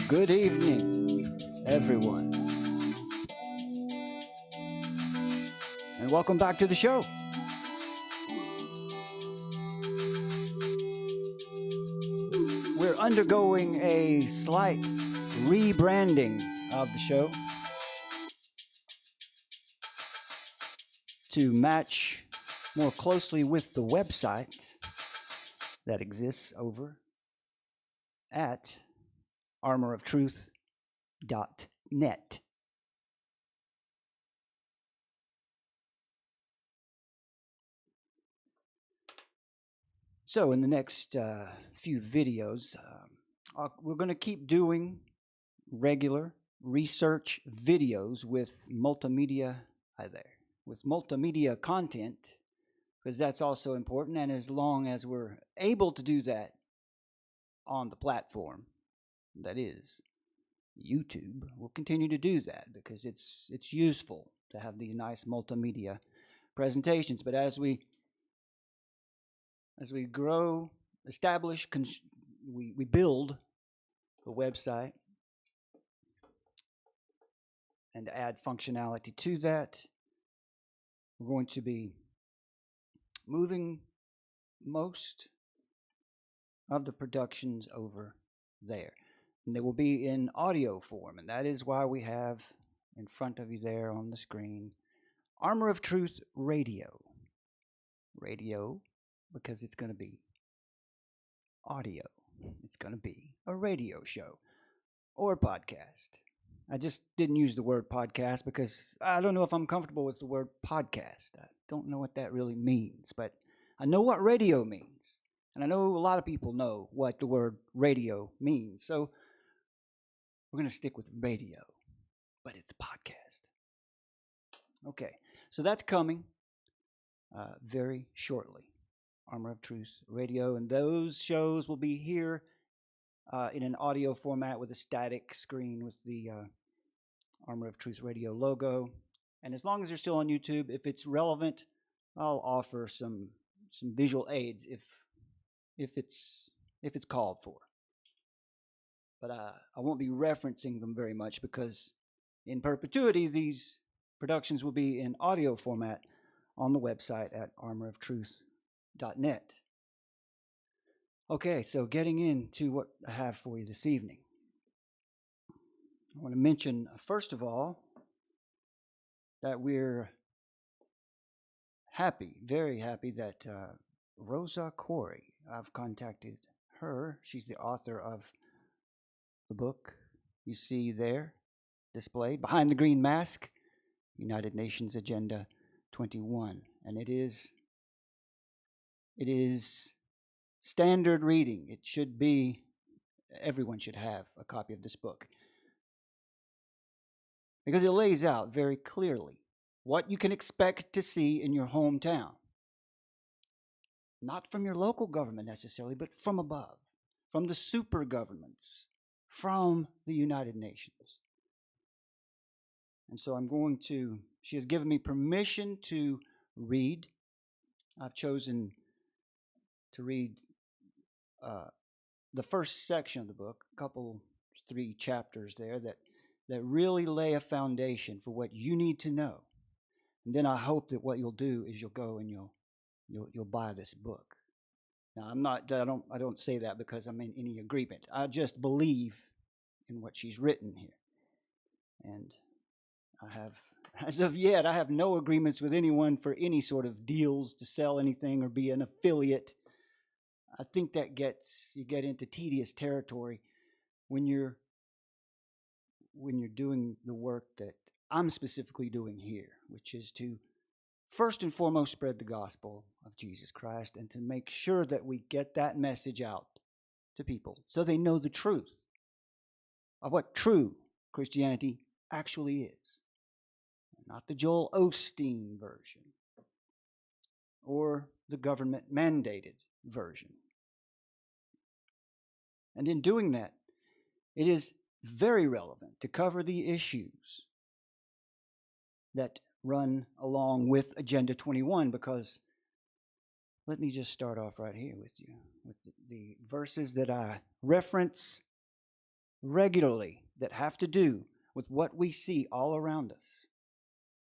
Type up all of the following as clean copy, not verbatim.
Good evening, everyone, and welcome back to the show. We're undergoing a slight rebranding of the show to match more closely with the website that exists over at armoroftruth.net. So in the next few videos, we're going to keep doing regular research videos with multimedia content because that's also important. And as long as we're able to do that on the platform that is YouTube, we'll continue to do that because it's useful to have these nice multimedia presentations. But as we grow, establish, we build the website and add functionality to that, we're going to be moving most of the productions over there. And they will be in audio form, and that is why we have in front of you there on the screen Armor of Truth Radio. Radio, because it's going to be audio. It's going to be a radio show or podcast. I just didn't use the word podcast because I don't know if I'm comfortable with the word podcast. I don't know what that really means, but I know what radio means. And I know a lot of people know what the word radio means. So we're going to stick with radio, but it's a podcast. Okay, so that's coming very shortly. Armor of Truth Radio, and those shows will be here in an audio format with a static screen with the Armor of Truth Radio logo. And as long as they're still on YouTube, if it's relevant, I'll offer some visual aids if it's called for. But I won't be referencing them very much because in perpetuity these productions will be in audio format on the website at armoroftruth.net. Okay, so getting into what I have for you this evening. I want to mention, first of all, that we're happy, very happy that Rosa Koire, I've contacted her. She's the author of the book you see there displayed, Behind the Green Mask, United Nations Agenda 21. And it is standard reading. It should be, everyone should have a copy of this book, because it lays out very clearly what you can expect to see in your hometown. Not from your local government necessarily, but from above, from the super governments, from the United Nations. And so she has given me permission to read. I've chosen to read the first section of the book, a 3 chapters there that really lay a foundation for what you need to know. And then I hope that what you'll do is you'll go and you'll buy this book. Now I don't say that because I'm in any agreement. I just believe in what she's written here. And as of yet, I have no agreements with anyone for any sort of deals to sell anything or be an affiliate. I think that you get into tedious territory when you're doing the work that I'm specifically doing here, which is to first and foremost spread the gospel of Jesus Christ and to make sure that we get that message out to people so they know the truth of what true Christianity actually is. Not the Joel Osteen version or the government mandated version. And in doing that, it is very relevant to cover the issues that run along with Agenda 21, because let me just start off right here with you with the verses that I reference regularly that have to do with what we see all around us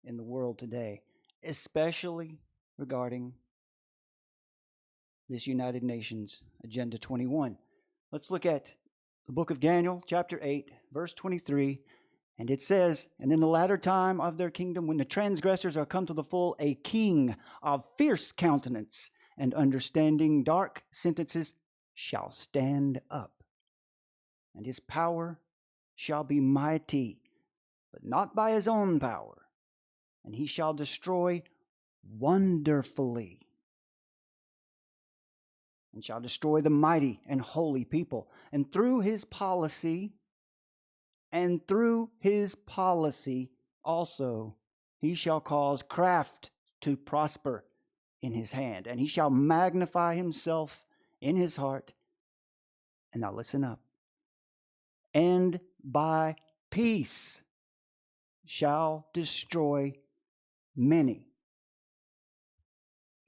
in the world today, especially regarding this United Nations Agenda 21. Let's look at the book of Daniel, chapter 8, verse 23, and it says, "And in the latter time of their kingdom, when the transgressors are come to the full, a king of fierce countenance and understanding dark sentences shall stand up, and his power shall be mighty, but not by his own power, and he shall destroy wonderfully, and shall destroy the mighty and holy people. And through his policy also, he shall cause craft to prosper, in his hand, and he shall magnify himself in his heart. And now listen up. And by peace shall destroy many.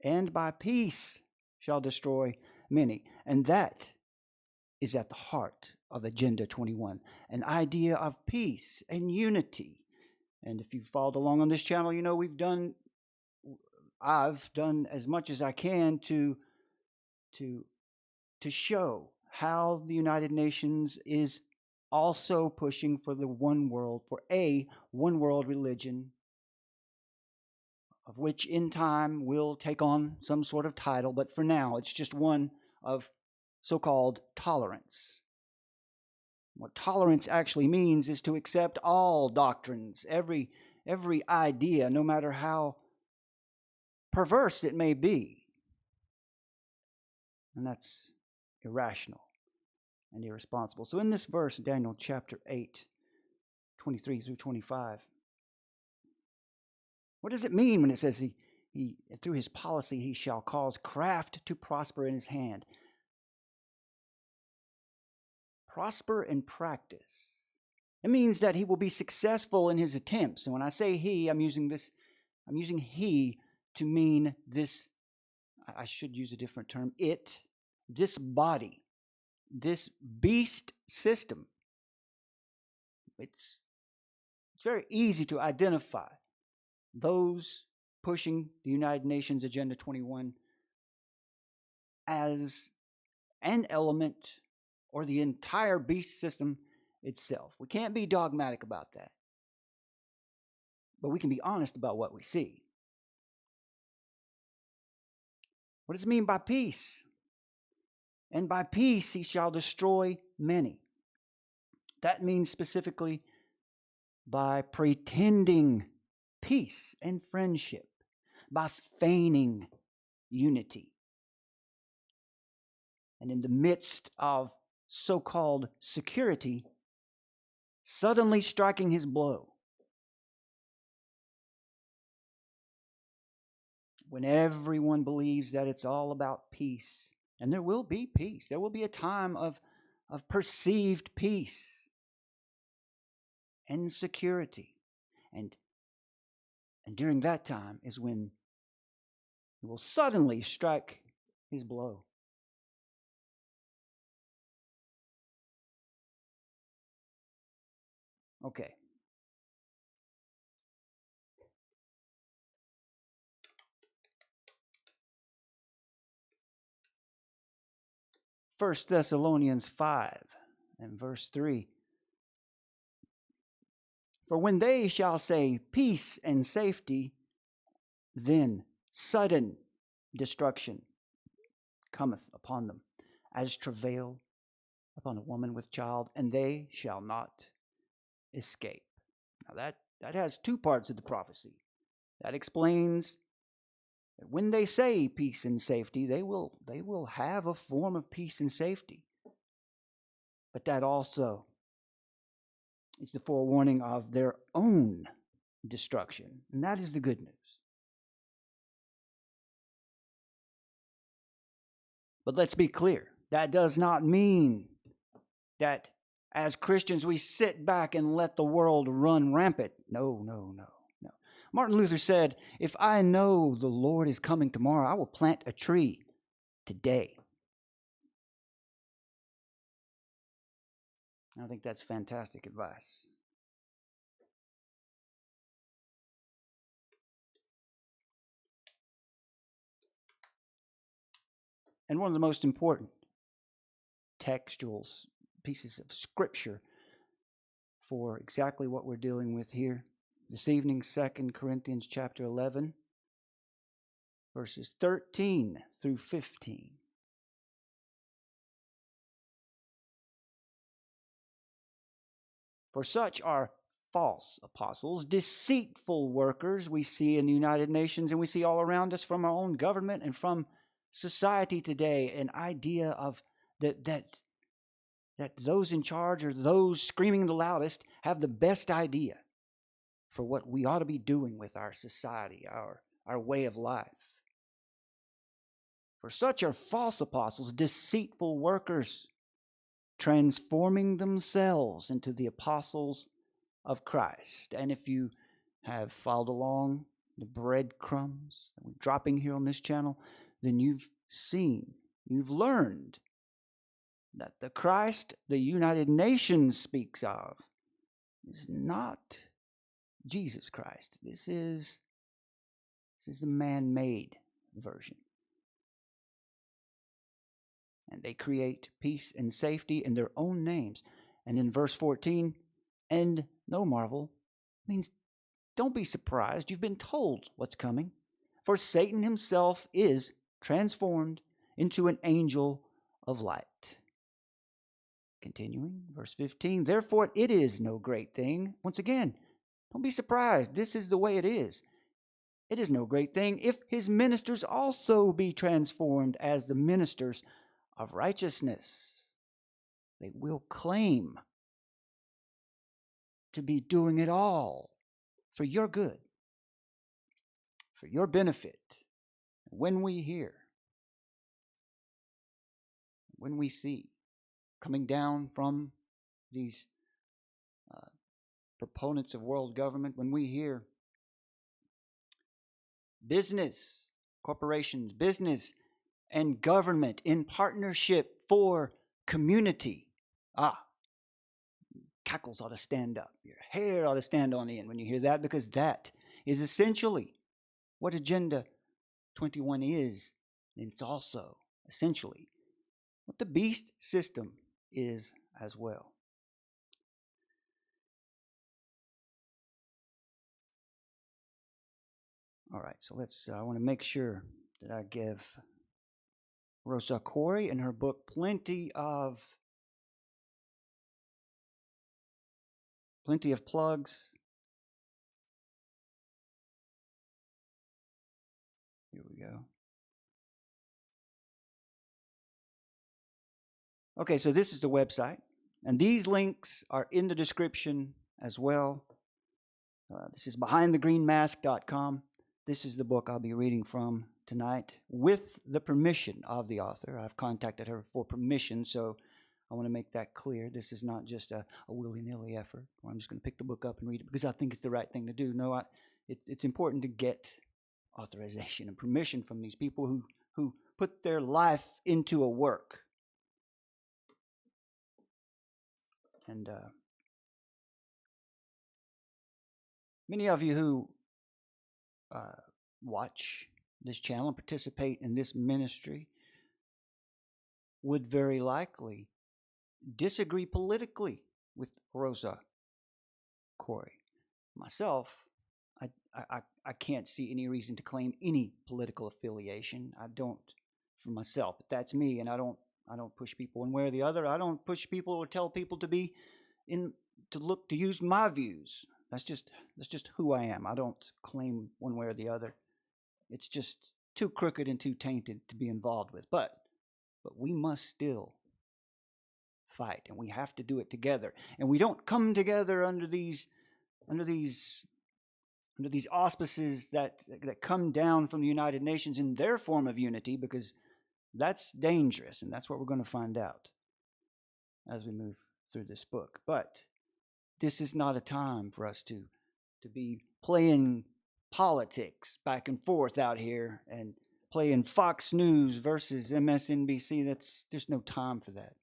And by peace shall destroy many. And that is at the heart of Agenda 21, an idea of peace and unity. And if you've followed along on this channel, you know I've done as much as I can to show how the United Nations is also pushing for the one world, for a one world religion, of which in time will take on some sort of title, but for now it's just one of so-called tolerance. What tolerance actually means is to accept all doctrines, every idea, no matter how perverse it may be. And that's irrational and irresponsible. So in this verse, Daniel chapter 8, 23 through 25, what does it mean when it says he through his policy he shall cause craft to prosper in his hand? Prosper in practice. It means that he will be successful in his attempts. And when I say he, I'm using he to mean this, I should use a different term, this body, this beast system. It's very easy to identify those pushing the United Nations Agenda 21 as an element or the entire beast system itself. We can't be dogmatic about that, but we can be honest about what we see. What does it mean by peace? And by peace he shall destroy many. That means specifically by pretending peace and friendship, by feigning unity. And in the midst of so-called security, suddenly striking his blow. When everyone believes that it's all about peace, and there will be peace, there will be a time of perceived peace and security. And during that time is when he will suddenly strike his blow. Okay. First Thessalonians 5 and verse 3. For when they shall say peace and safety, then sudden destruction cometh upon them, as travail upon a woman with child, and they shall not escape. Now that has two parts of the prophecy. That explains that when they say peace and safety, they will have a form of peace and safety. But that also is the forewarning of their own destruction. And that is the good news. But let's be clear. That does not mean that as Christians we sit back and let the world run rampant. No. Martin Luther said, if I know the Lord is coming tomorrow, I will plant a tree today. I think that's fantastic advice. And one of the most important textual pieces of scripture for exactly what we're dealing with here this evening, 2 Corinthians chapter 11, verses 13 through 15. For such are false apostles, deceitful workers we see in the United Nations, and we see all around us from our own government and from society today, an idea of that those in charge or those screaming the loudest have the best idea for what we ought to be doing with our society, our way of life. For such are false apostles, deceitful workers, transforming themselves into the apostles of Christ. And if you have followed along the breadcrumbs that we're dropping here on this channel, then you've learned that the Christ the United Nations speaks of is not Jesus Christ. This is the man-made version. And they create peace and safety in their own names. And in verse 14, and no marvel, means don't be surprised. You've been told what's coming. For Satan himself is transformed into an angel of light. Continuing, verse 15, therefore it is no great thing. Once again, don't be surprised. This is the way it is. It is no great thing if his ministers also be transformed as the ministers of righteousness. They will claim to be doing it all for your good, for your benefit. When we hear, when we see coming down from these proponents of world government, when we hear business, corporations, business and government in partnership for community, cackles ought to stand up. Your hair ought to stand on end when you hear that, because that is essentially what Agenda 21 is. And it's also essentially what the beast system is as well. All right, so I want to make sure that I give Rosa Koire in her book plenty of plugs. Here we go. Okay, so this is the website, and these links are in the description as well. This is behindthegreenmask.com. This is the book I'll be reading from tonight with the permission of the author. I've contacted her for permission, so I want to make that clear. This is not just a willy-nilly effort where I'm just going to pick the book up and read it because I think it's the right thing to do. No, it's important to get authorization and permission from these people who put their life into a work. And many of you who watch this channel and participate in this ministry would very likely disagree politically with Rosa Koire. Myself, I can't see any reason to claim any political affiliation. I don't, for myself. But that's me, and I don't push people one way or the other. I don't push people or tell people to use my views. That's just who I am. I don't claim one way or the other. It's just too crooked and too tainted to be involved with. But we must still fight, and we have to do it together. And we don't come together under these auspices that come down from the United Nations in their form of unity, because that's dangerous, and that's what we're going to find out as we move through this book. But this is not a time for us to be playing politics back and forth out here and playing Fox News versus MSNBC. There's no time for that.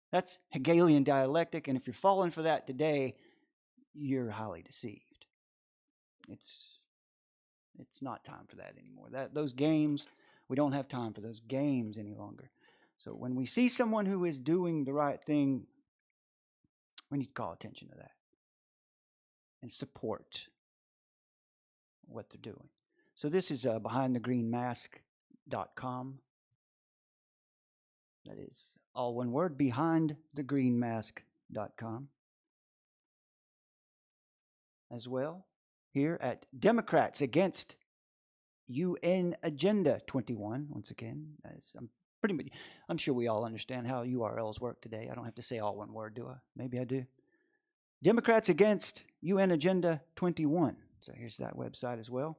That's Hegelian dialectic, and if you're falling for that today, you're highly deceived. It's not time for that anymore. Those games, we don't have time for those games any longer. So when we see someone who is doing the right thing, we need to call attention to that and support what they're doing. So this is behindthegreenmask.com. That is all one word, behindthegreenmask.com. As well, here at Democrats Against UN Agenda 21. Once again, I'm sure we all understand how URLs work today. I don't have to say all one word, do I? Maybe I do. Democrats Against UN Agenda 21. So here's that website as well.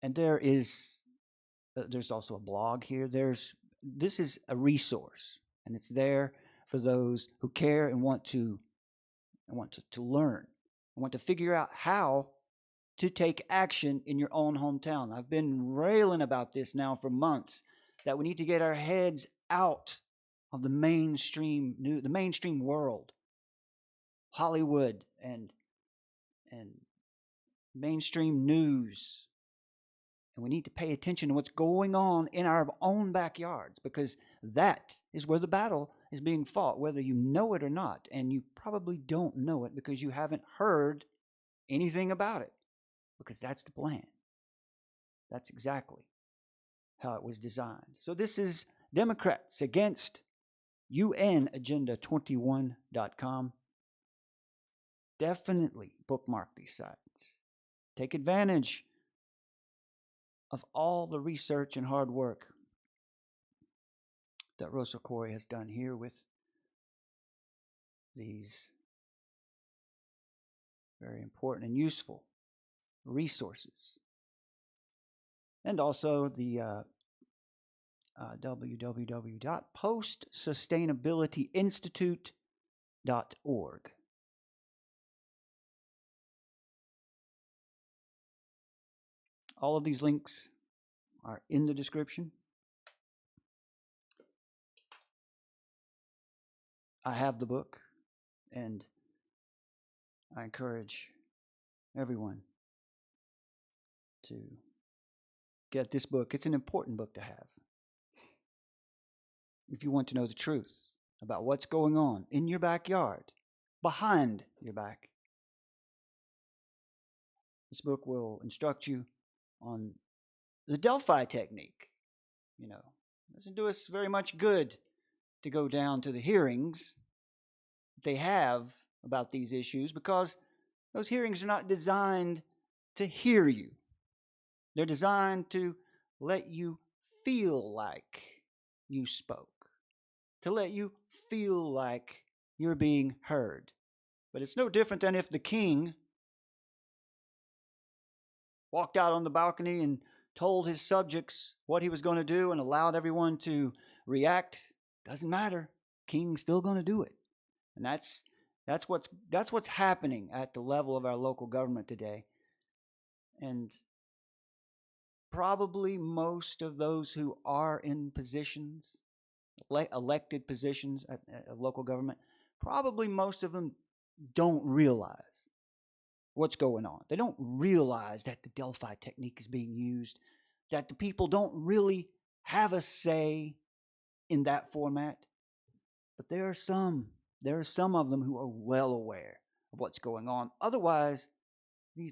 And there is There's also a blog here. This is a resource, and it's there for those who care and want to learn, and want to figure out how to take action in your own hometown. I've been railing about this now for months, that we need to get our heads out of the mainstream world, Hollywood and mainstream news. And we need to pay attention to what's going on in our own backyards, because that is where the battle is being fought, whether you know it or not. And you probably don't know it because you haven't heard anything about it, because that's the plan. That's exactly how it was designed. So this is Democrats Against UNAgenda21.com. Definitely bookmark these sites. Take advantage of all the research and hard work that Rosa Koire has done here with these very important and useful resources. And also the www.postsustainabilityinstitute.org. All of these links are in the description. I have the book, and I encourage everyone to get this book. It's an important book to have if you want to know the truth about what's going on in your backyard, behind your back. This book will instruct you on the Delphi technique. It doesn't do us very much good to go down to the hearings they have about these issues, because those hearings are not designed to hear you. They're designed to let you feel like you spoke, to let you feel like you're being heard. But it's no different than if the king walked out on the balcony and told his subjects what he was going to do and allowed everyone to react. Doesn't matter. King's still going to do it. And that's what's happening at the level of our local government today. And probably most of those who are in positions, elected positions at local government, probably most of them don't realize what's going on. They don't realize that the Delphi technique is being used, that the people don't really have a say in that format. But there are some of them who are well aware of what's going on. Otherwise,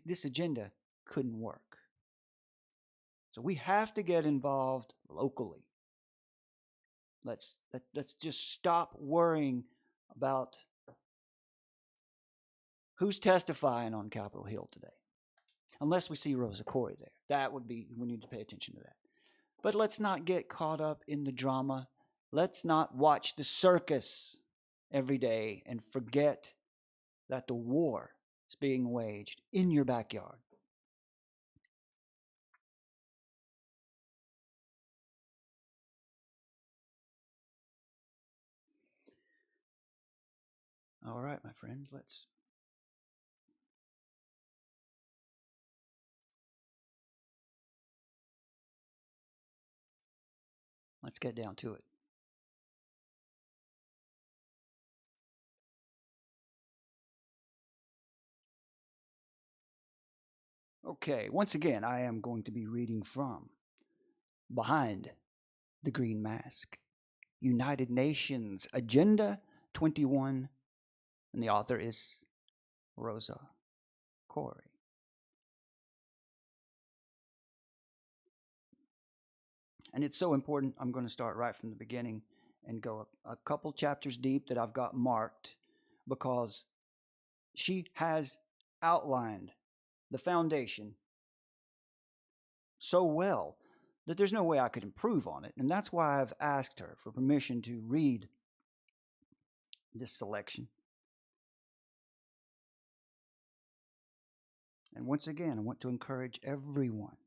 this agenda couldn't work. So we have to get involved locally. Let's just stop worrying about who's testifying on Capitol Hill today, unless we see Rosa Koire there. We need to pay attention to that. But let's not get caught up in the drama. Let's not watch the circus every day and forget that the war is being waged in your backyard. All right, my friends, let's get down to it. Okay, once again, I am going to be reading from Behind the Green Mask, United Nations Agenda 21, and the author is Rosa Koire. And it's so important, I'm going to start right from the beginning and go a couple chapters deep that I've got marked, because she has outlined the foundation so well that there's no way I could improve on it. And that's why I've asked her for permission to read this selection. And once again, I want to encourage everyone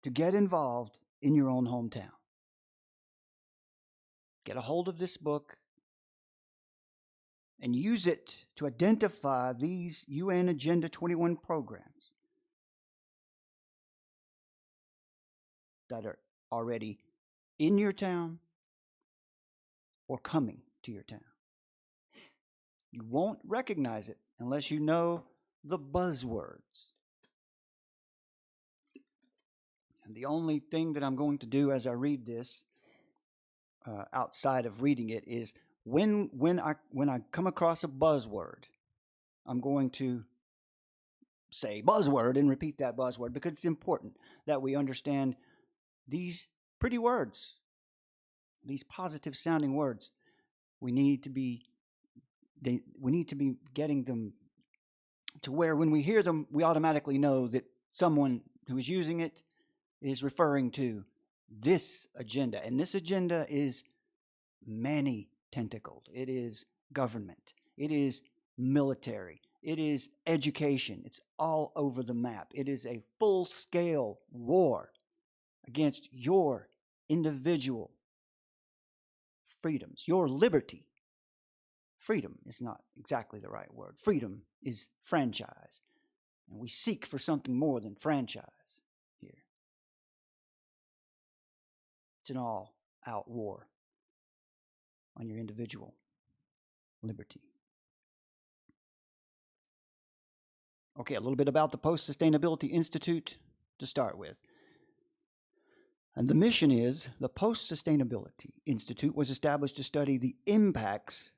to get involved in your own hometown. Get a hold of this book and use it to identify these UN Agenda 21 programs that are already in your town or coming to your town. You won't recognize it unless you know the buzzwords. And the only thing that I'm going to do as I read this, outside of reading it, is when I come across a buzzword, I'm going to say buzzword and repeat that buzzword, because it's important that we understand these pretty words, these positive sounding words. We need to be getting them to where when we hear them, we automatically know that someone who is using it is referring to this agenda. And this agenda is many tentacled. It is government. It is military. It is education. It's all over the map. It is a full-scale war against your individual freedoms, your liberty. Freedom is not exactly the right word. Freedom is franchise. And we seek for something more than franchise here. It's an all-out war on your individual liberty. Okay, a little bit about the Post-Sustainability Institute to start with. And the mission is, the Post-Sustainability Institute was established to study the impacts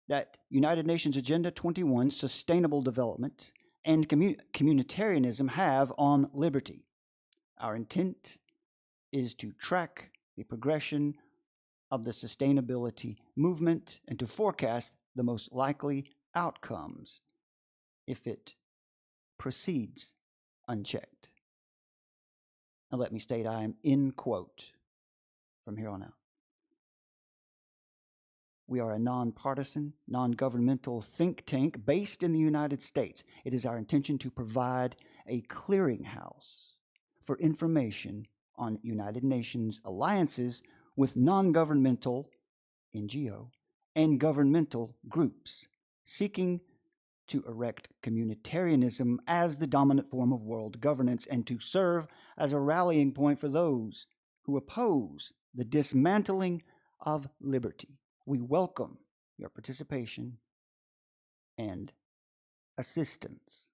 that United Nations Agenda 21, Sustainable Development, and communitarianism have on liberty. Our intent is to track the progression of the sustainability movement and to forecast the most likely outcomes if it proceeds unchecked. Now let me state I am in quote from here on out. We are a nonpartisan, non-governmental think tank based in the United States. It is our intention to provide a clearinghouse for information on United Nations alliances with non-governmental, NGO, and governmental groups seeking to erect communitarianism as the dominant form of world governance and to serve as a rallying point for those who oppose the dismantling of liberty. We welcome your participation and assistance.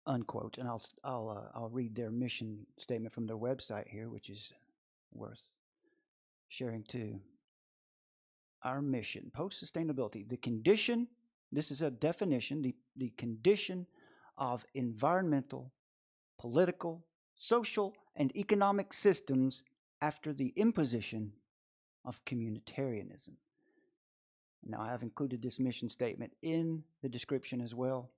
Unquote. And I'll read their mission statement from their website here, which is worth sharing too. Our mission, post-sustainability, the condition, this is a definition, the condition of environmental, political, social, and economic systems after the imposition of communitarianism. Now, I have included this mission statement in the description as well.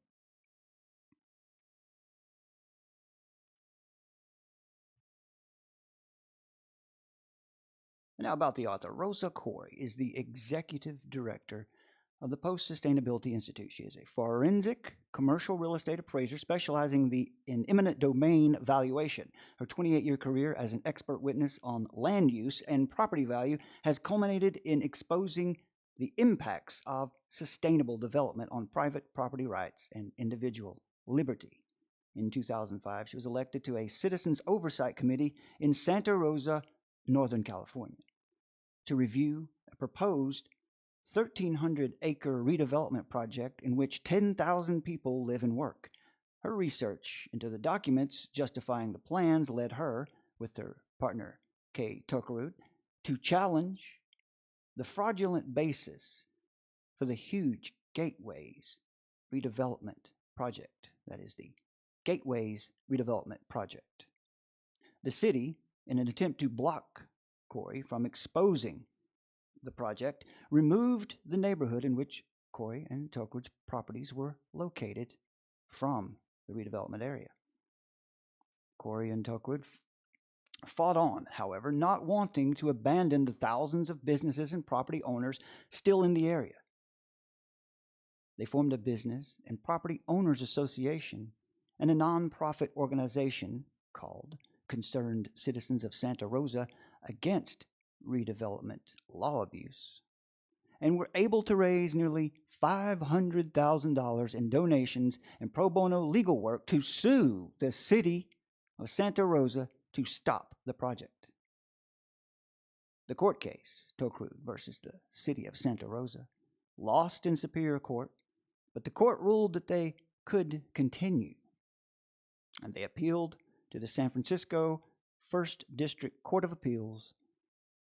Now about the author. Rosa Koire is the executive director of the Post-Sustainability Institute. She is a forensic commercial real estate appraiser specializing in eminent domain valuation. Her 28-year career as an expert witness on land use and property value has culminated in exposing the impacts of sustainable development on private property rights and individual liberty. In 2005, she was elected to a Citizens Oversight Committee in Santa Rosa, Northern California, to review a proposed 1,300-acre redevelopment project in which 10,000 people live and work. Her research into the documents justifying the plans led her, with her partner Kay Tokarud, to challenge the fraudulent basis for the huge Gateways redevelopment project. That is the Gateways redevelopment project. The city, in an attempt to block Koire from exposing the project, removed the neighborhood in which Koire and Tokarud's properties were located from the redevelopment area. Koire and Tokarud fought on, however, not wanting to abandon the thousands of businesses and property owners still in the area. they formed a business and property owners association and a nonprofit organization called Concerned Citizens of Santa Rosa Against Redevelopment Law Abuse, and were able to raise nearly $500,000 in donations and pro bono legal work to sue the city of Santa Rosa to stop the project. The court case, Tokru versus the city of Santa Rosa, lost in Superior Court, but the court ruled that they could continue, and they appealed to the San Francisco First District Court of Appeals,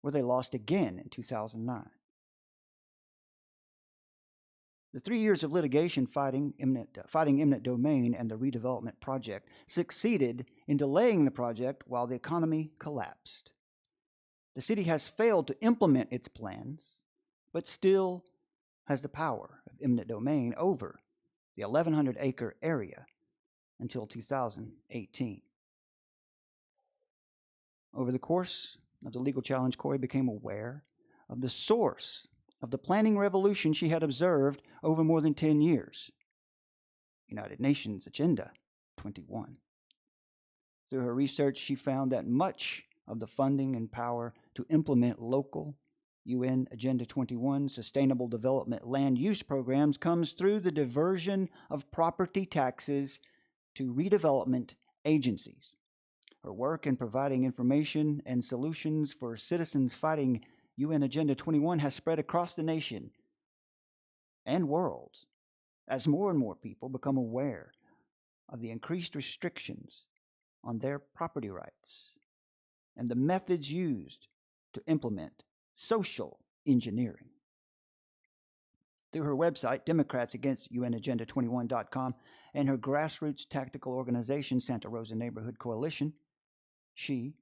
where they lost again in 2009. The 3 years of litigation fighting eminent domain and the redevelopment project succeeded in delaying the project while the economy collapsed. The city has failed to implement its plans, but still has the power of eminent domain over the 1,100-acre area until 2018. Over the course of the legal challenge, Koire became aware of the source of the planning revolution she had observed over more than 10 years, United Nations Agenda 21. Through her research, she found that much of the funding and power to implement local UN Agenda 21 Sustainable Development land use programs comes through the diversion of property taxes to redevelopment agencies. Her work in providing information and solutions for citizens fighting UN Agenda 21 has spread across the nation and world as more and more people become aware of the increased restrictions on their property rights and the methods used to implement social engineering. Through her website, DemocratsAgainstUNAgenda21.com, and her grassroots tactical organization, Santa Rosa Neighborhood Coalition, she,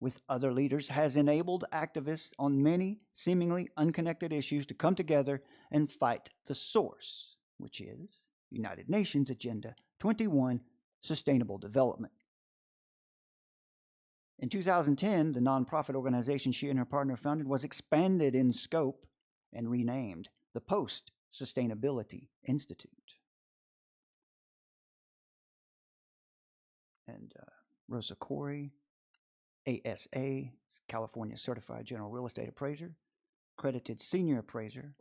with other leaders, has enabled activists on many seemingly unconnected issues to come together and fight the source, which is United Nations Agenda 21 Sustainable Development. In 2010, the nonprofit organization she and her partner founded was expanded in scope and renamed the Post-Sustainability Institute. And Rosa Koire, ASA, California Certified General Real Estate Appraiser, accredited Senior Appraiser,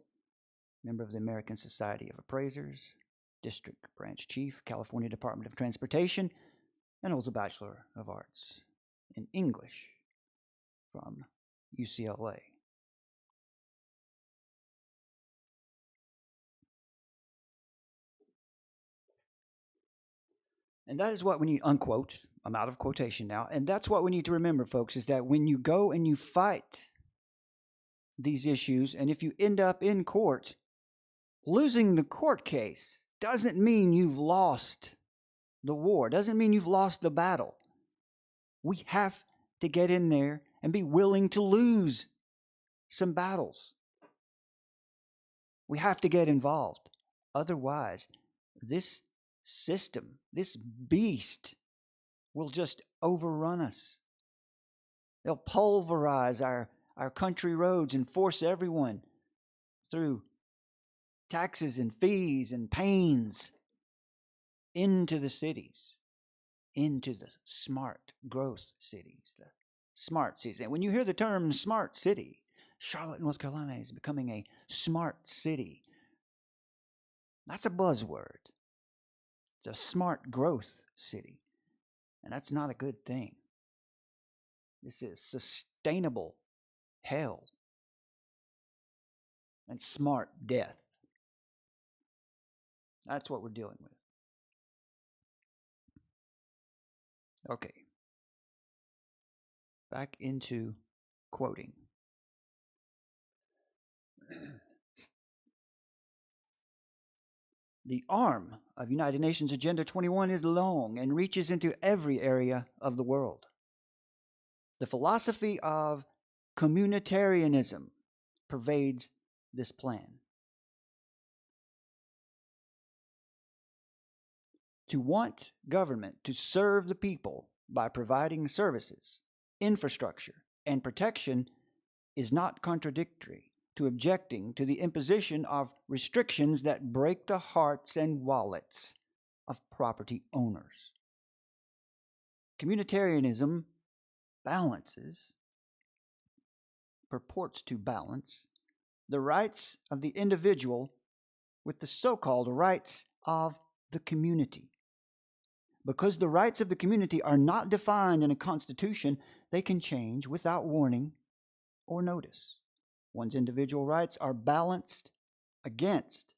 member of the American Society of Appraisers, District Branch Chief, California Department of Transportation, and holds a Bachelor of Arts in English from UCLA. And that is what we need, unquote. I'm out of quotation now. And that's what we need to remember, folks, is that when you go and you fight these issues, and if you end up in court, losing the court case doesn't mean you've lost the war, doesn't mean you've lost the battle. We have to get in there and be willing to lose some battles. We have to get involved. Otherwise, this system, this beast, will just overrun us. They'll pulverize our country roads and force everyone through taxes and fees and pains into the cities, into the smart growth cities, the smart cities. And when you hear the term smart city, Charlotte, North Carolina is becoming a smart city. That's a buzzword. It's a smart growth city. And that's not a good thing. This is sustainable hell and smart death. That's what we're dealing with. Okay. Back into quoting. The arm of United Nations Agenda 21 is long and reaches into every area of the world. The philosophy of communitarianism pervades this plan. To want government to serve the people by providing services, infrastructure, and protection is not contradictory to objecting to the imposition of restrictions that break the hearts and wallets of property owners. Communitarianism purports to balance the rights of the individual with the so-called rights of the community. Because the rights of the community are not defined in a constitution, they can change without warning or notice. One's individual rights are balanced against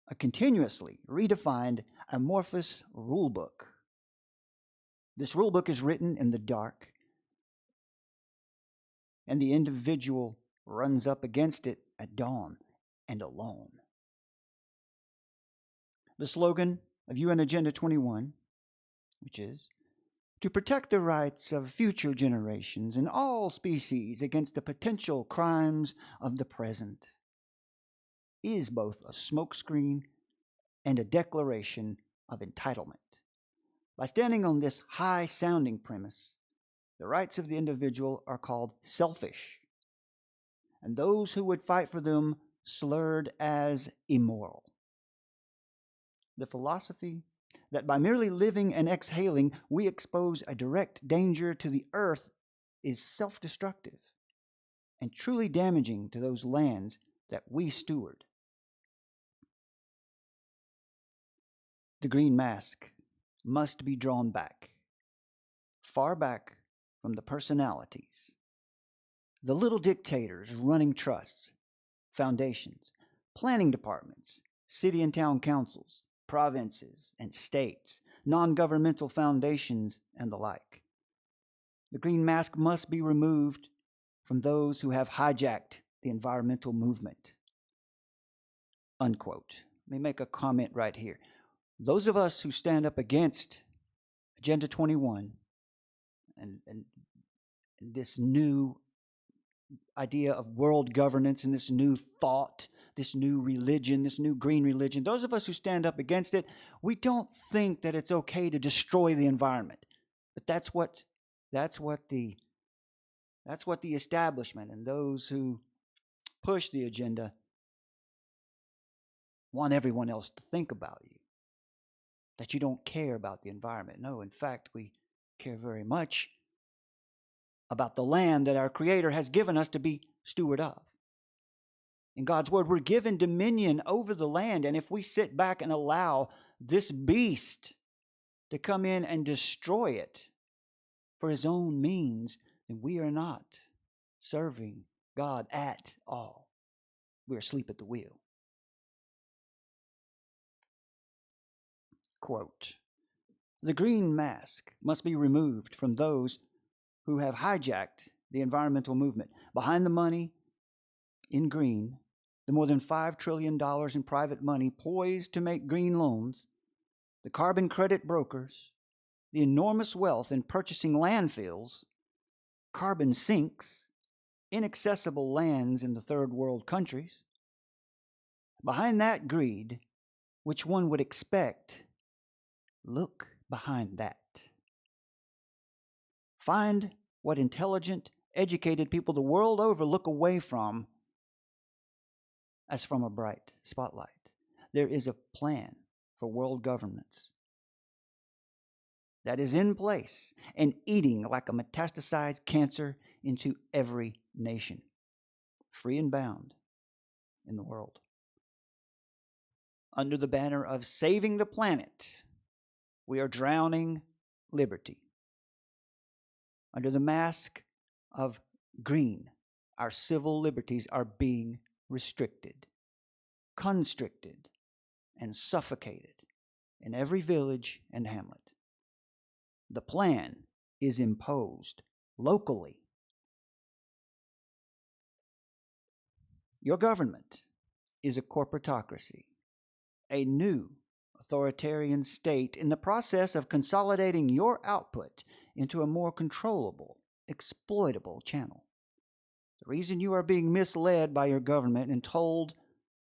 a continuously redefined amorphous rulebook. This rulebook is written in the dark, and the individual runs up against it at dawn and alone. The slogan of UN Agenda 21, which is to protect the rights of future generations and all species against the potential crimes of the present, is both a smokescreen and a declaration of entitlement. By standing on this high-sounding premise, the rights of the individual are called selfish, and those who would fight for them slurred as immoral. The philosophy that by merely living and exhaling we expose a direct danger to the earth is self-destructive and truly damaging to those lands that we steward. The green mask must be drawn back, far back from the personalities, the little dictators running trusts, foundations, planning departments, city and town councils, provinces and states, non-governmental foundations, and the like. The green mask must be removed from those who have hijacked the environmental movement. Unquote. Let me make a comment right here. Those of us who stand up against Agenda 21 and this new idea of world governance and this new thought, this new religion, this new green religion, those of us who stand up against it, we don't think that it's okay to destroy the environment. But that's what the establishment and those who push the agenda want everyone else to think about you. That you don't care about the environment. No, in fact, we care very much about the land that our Creator has given us to be steward of. In God's Word, we're given dominion over the land, and if we sit back and allow this beast to come in and destroy it for his own means, then we are not serving God at all. We're asleep at the wheel. Quote, the green mask must be removed from those who have hijacked the environmental movement. Behind the money in green, the more than $5 trillion in private money poised to make green loans, the carbon credit brokers, the enormous wealth in purchasing landfills, carbon sinks, inaccessible lands in the third world countries. Behind that greed, which one would expect, look behind that. Find what intelligent, educated people the world over look away from as from a bright spotlight. There is a plan for world governance that is in place and eating like a metastasized cancer into every nation, free and bound in the world. Under the banner of saving the planet, we are drowning liberty. Under the mask of green, our civil liberties are being restricted, constricted, and suffocated in every village and hamlet. The plan is imposed locally. Your government is a corporatocracy, a new authoritarian state in the process of consolidating your output into a more controllable, exploitable channel. The reason you are being misled by your government and told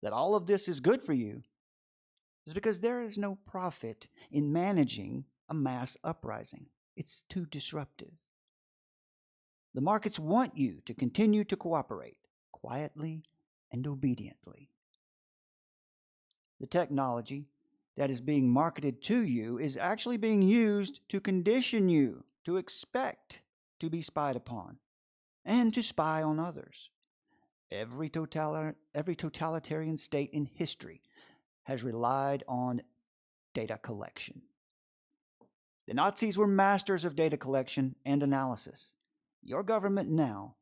that all of this is good for you is because there is no profit in managing a mass uprising. It's too disruptive. The markets want you to continue to cooperate, quietly and obediently. The technology that is being marketed to you is actually being used to condition you to expect to be spied upon and to spy on others. Every totalitarian state in history has relied on data collection. The Nazis were masters of data collection and analysis. Your government now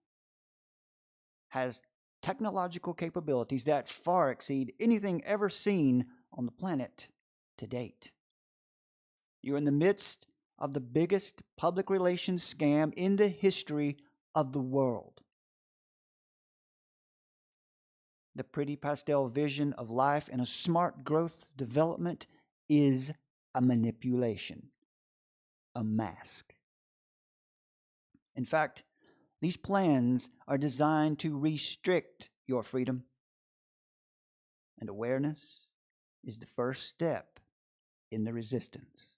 has technological capabilities that far exceed anything ever seen on the planet to date. You're in the midst of the biggest public relations scam in the history of the world. The pretty pastel vision of life in a smart growth development is a manipulation, a mask. In fact, these plans are designed to restrict your freedom. And awareness is the first step in the resistance.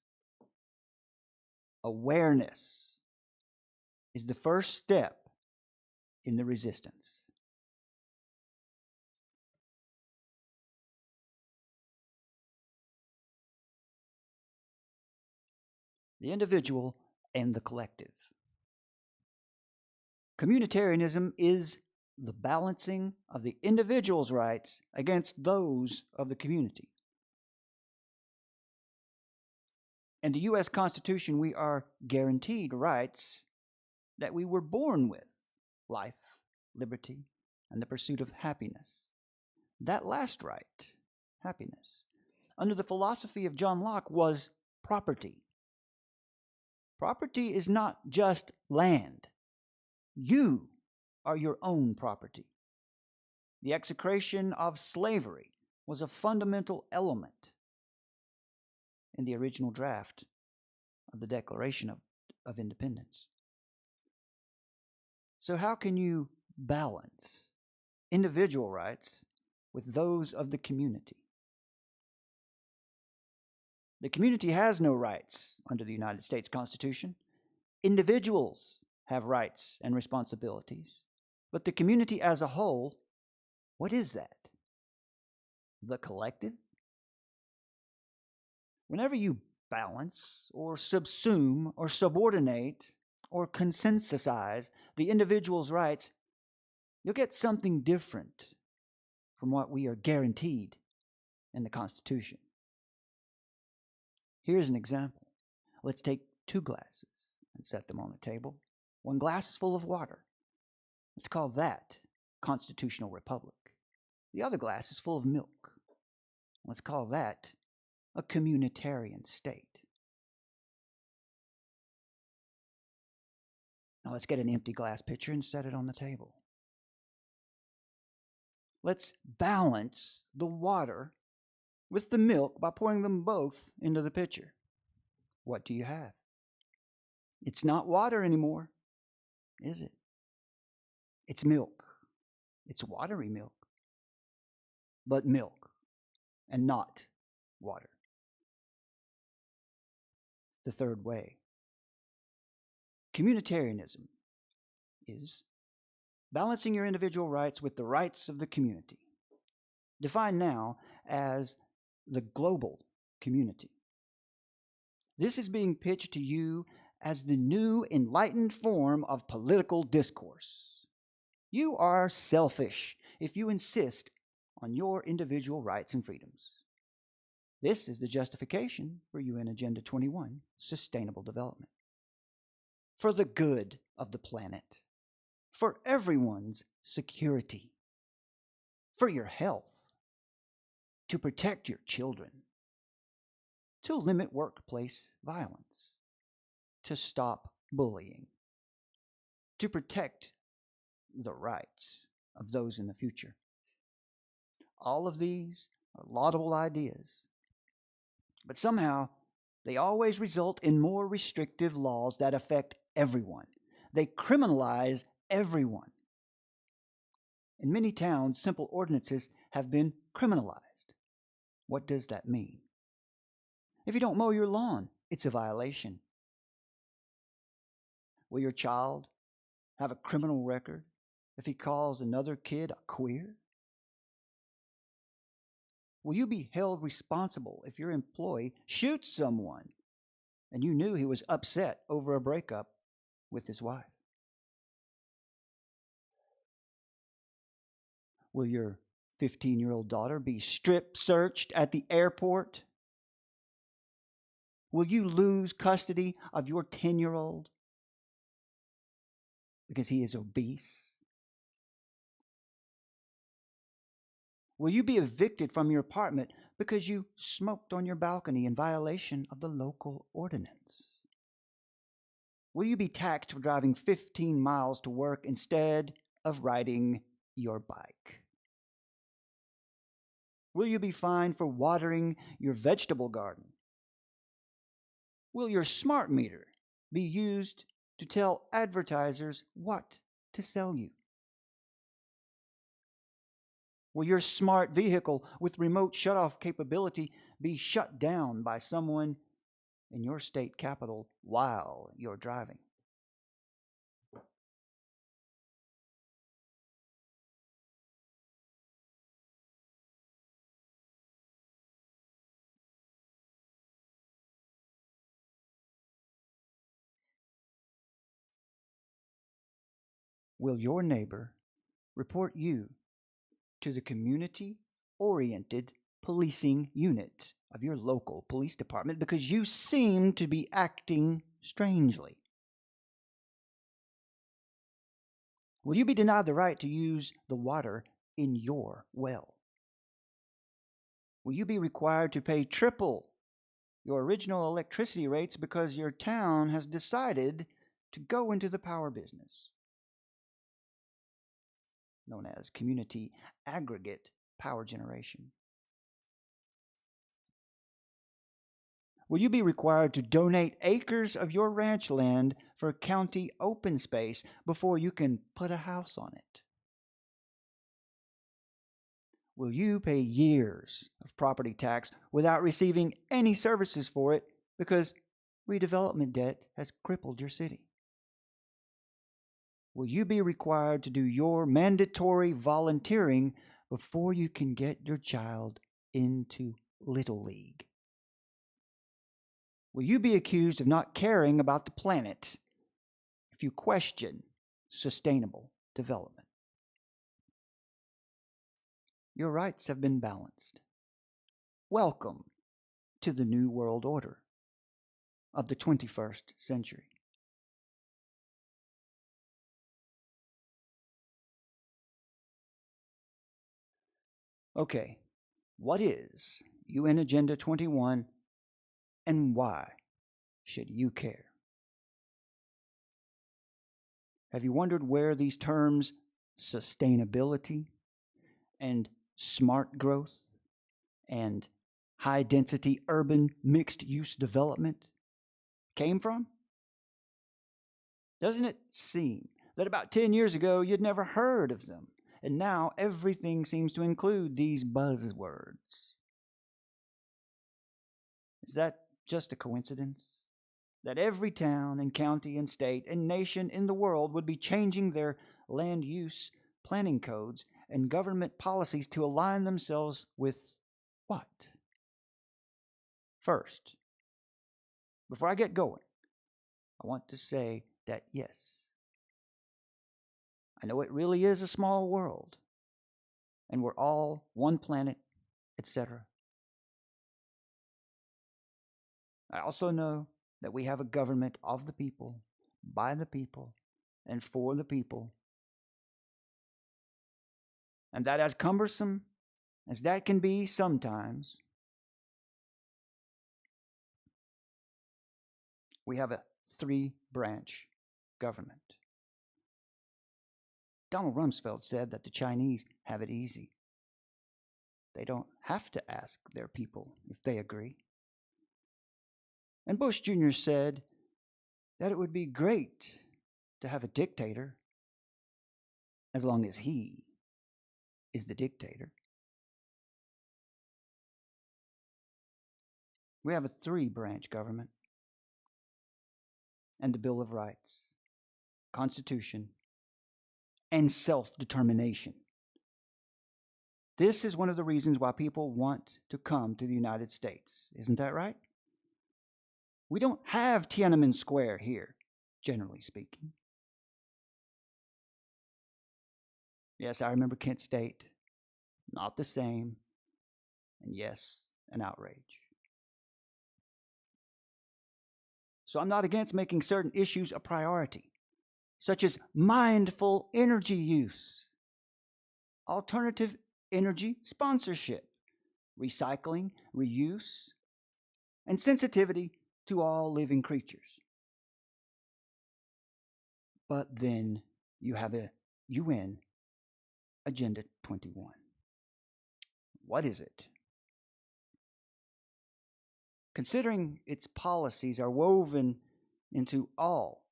Awareness is the first step in the resistance. The individual and the collective. Communitarianism is the balancing of the individual's rights against those of the community. In the U.S. Constitution, we are guaranteed rights that we were born with: life, liberty, and the pursuit of happiness. That last right, happiness, under the philosophy of John Locke, was property. Property is not just land. You are your own property. The execration of slavery was a fundamental element in the original draft of the Declaration of Independence. So how can you balance individual rights with those of the community? The community has no rights under the United States Constitution. Individuals have rights and responsibilities. But the community as a whole, what is that? The collective? Whenever you balance or subsume or subordinate or consensusize the individual's rights, you'll get something different from what we are guaranteed in the Constitution. Here's an example. Let's take 2 glasses and set them on the table. 1 glass is full of water. Let's call that constitutional republic. The other glass is full of milk. Let's call that a communitarian state. Now let's get an empty glass pitcher and set it on the table. Let's balance the water with the milk by pouring them both into the pitcher. What do you have? It's not water anymore, is it? It's milk. It's watery milk, but milk and not water. The third way. Communitarianism is balancing your individual rights with the rights of the community, defined now as the global community. This is being pitched to you as the new enlightened form of political discourse. You are selfish if you insist on your individual rights and freedoms. This is the justification for UN Agenda 21, Sustainable Development. For the good of the planet, for everyone's security, for your health, to protect your children, to limit workplace violence, to stop bullying, to protect the rights of those in the future. All of these are laudable ideas, but somehow they always result in more restrictive laws that affect everyone. They criminalize everyone. In many towns, simple ordinances have been criminalized. What does that mean? If you don't mow your lawn, it's a violation. Will your child have a criminal record if he calls another kid a queer? Will you be held responsible if your employee shoots someone and you knew he was upset over a breakup with his wife? Will your 15-year-old daughter be strip searched at the airport? Will you lose custody of your 10-year-old because he is obese? Will you be evicted from your apartment because you smoked on your balcony in violation of the local ordinance? Will you be taxed for driving 15 miles to work instead of riding your bike? Will you be fined for watering your vegetable garden? Will your smart meter be used to tell advertisers what to sell you? Will your smart vehicle with remote shutoff capability be shut down by someone in your state capital while you're driving? Will your neighbor report you to the community-oriented policing unit of your local police department because you seem to be acting strangely? Will you be denied the right to use the water in your well? Will you be required to pay triple your original electricity rates because your town has decided to go into the power business, known as community aggregate power generation? Will you be required to donate acres of your ranch land for county open space before you can put a house on it? Will you pay years of property tax without receiving any services for it because redevelopment debt has crippled your city? Will you be required to do your mandatory volunteering before you can get your child into Little League? Will you be accused of not caring about the planet if you question sustainable development? Your rights have been balanced. Welcome to the New World Order of the 21st century. Okay, what is UN Agenda 21 and why should you care? Have you wondered where these terms sustainability and smart growth and high-density urban mixed-use development came from? Doesn't it seem that about 10 years ago you'd never heard of them, and now everything seems to include these buzzwords? Is that just a coincidence? That every town and county and state and nation in the world would be changing their land use planning codes and government policies to align themselves with what? First, before I get going, I want to say that yes, I know it really is a small world, and we're all one planet, etc. I also know that we have a government of the people, by the people, and for the people. And that, as cumbersome as that can be sometimes, we have a 3-branch government. Donald Rumsfeld said that the Chinese have it easy. They don't have to ask their people if they agree. And Bush Jr. said that it would be great to have a dictator as long as he is the dictator. We have a 3-branch government and the Bill of Rights, Constitution, and self-determination. This is one of the reasons why people want to come to the United States. Isn't that right? We don't have Tiananmen Square here, generally speaking. Yes, I remember Kent State. Not the same. And yes, an outrage. So I'm not against making certain issues a priority, such as mindful energy use, alternative energy sponsorship, recycling, reuse, and sensitivity to all living creatures. But then you have a UN Agenda 21. What is it? Considering its policies are woven into all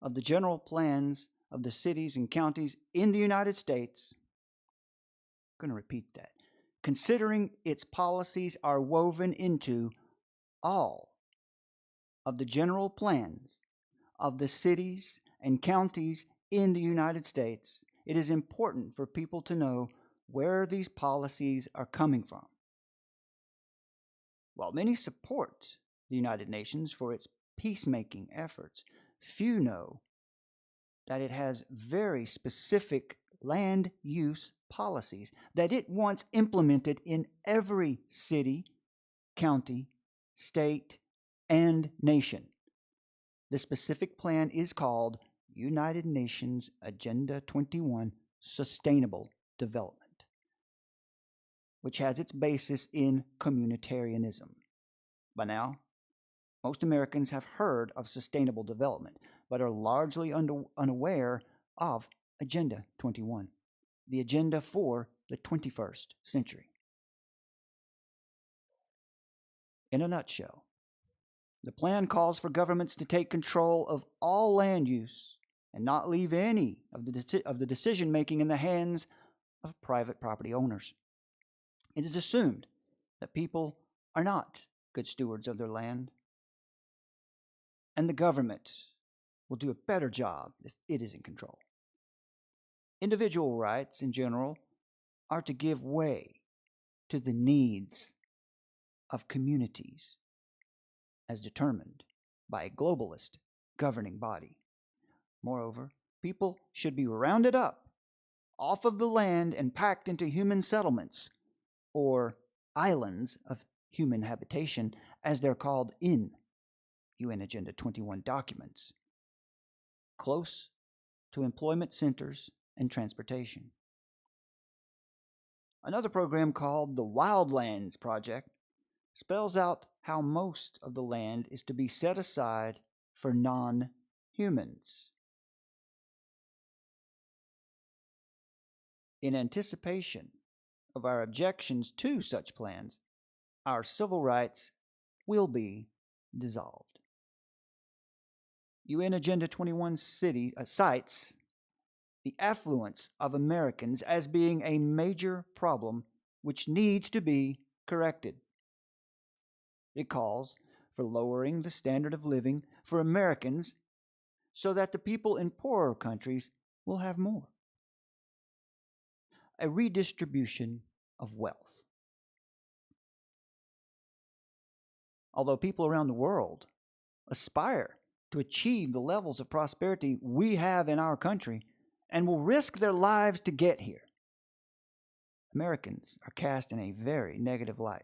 of the general plans of the cities and counties in the United States, I'm going to repeat that. Considering its policies are woven into all of the general plans of the cities and counties in the United States, it is important for people to know where these policies are coming from. While many support the United Nations for its peacemaking efforts, few know that it has very specific land use policies that it wants implemented in every city, county, state, and nation. The specific plan is called United Nations Agenda 21 Sustainable Development, which has its basis in communitarianism. By now, most Americans have heard of sustainable development, but are largely unaware of Agenda 21, the agenda for the 21st century. In a nutshell, the plan calls for governments to take control of all land use and not leave any of the decision-making in the hands of private property owners. It is assumed that people are not good stewards of their land, and the government will do a better job if it is in control. Individual rights, in general, are to give way to the needs of communities as determined by a globalist governing body. Moreover, people should be rounded up off of the land and packed into human settlements, or islands of human habitation, as they're called in UN Agenda 21 documents, close to employment centers and transportation. Another program called the Wildlands Project spells out how most of the land is to be set aside for non-humans. In anticipation of our objections to such plans, our civil rights will be dissolved. UN Agenda 21 cites the affluence of Americans as being a major problem which needs to be corrected. It calls for lowering the standard of living for Americans so that the people in poorer countries will have more. A redistribution of wealth. Although people around the world aspire to achieve the levels of prosperity we have in our country and will risk their lives to get here, Americans are cast in a very negative light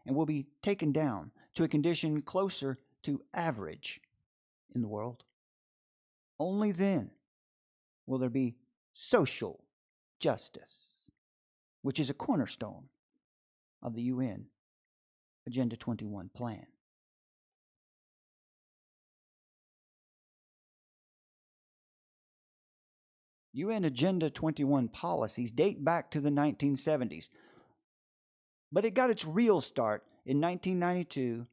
and will be taken down to a condition closer to average in the world. Only then will there be social justice, which is a cornerstone of the UN Agenda 21 plan. UN Agenda 21 policies date back to the 1970s, but it got its real start in 1992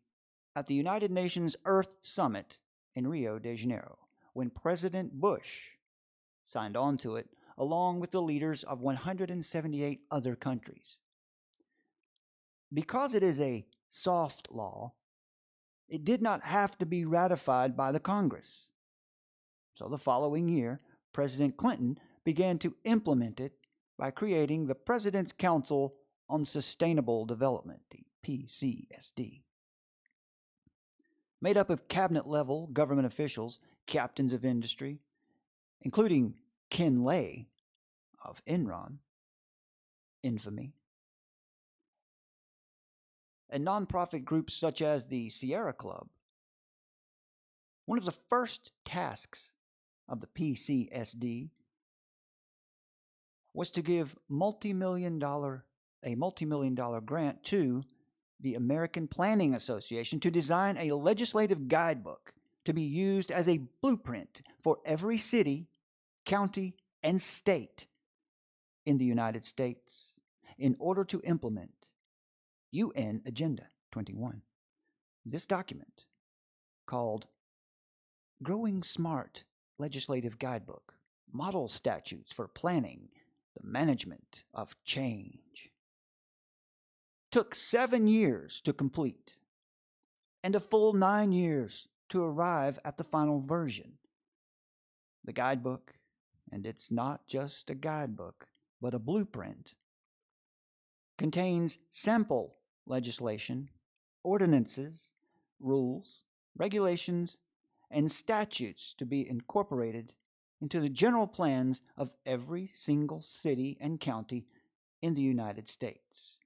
at the United Nations Earth Summit in Rio de Janeiro, when President Bush signed on to it along with the leaders of 178 other countries. Because it is a soft law, it did not have to be ratified by the Congress. So the following year, President Clinton began to implement it by creating the President's Council on Sustainable Development, the PCSD. Made up of cabinet-level government officials, captains of industry, including Ken Lay of Enron, infamy, and nonprofit groups such as the Sierra Club. One of the first tasks of the PCSD was to give a multi-million dollar grant to the American Planning Association to design a legislative guidebook to be used as a blueprint for every city, county, and state in the United States in order to implement UN Agenda 21. This document, called Growing Smart Legislative Guidebook, Model Statutes for Planning the Management of Change, took 7 years to complete and a full 9 years to arrive at the final version. The guidebook, and it's not just a guidebook, but a blueprint, contains sample legislation, ordinances, rules, regulations, and statutes to be incorporated into the general plans of every single city and county in the United States.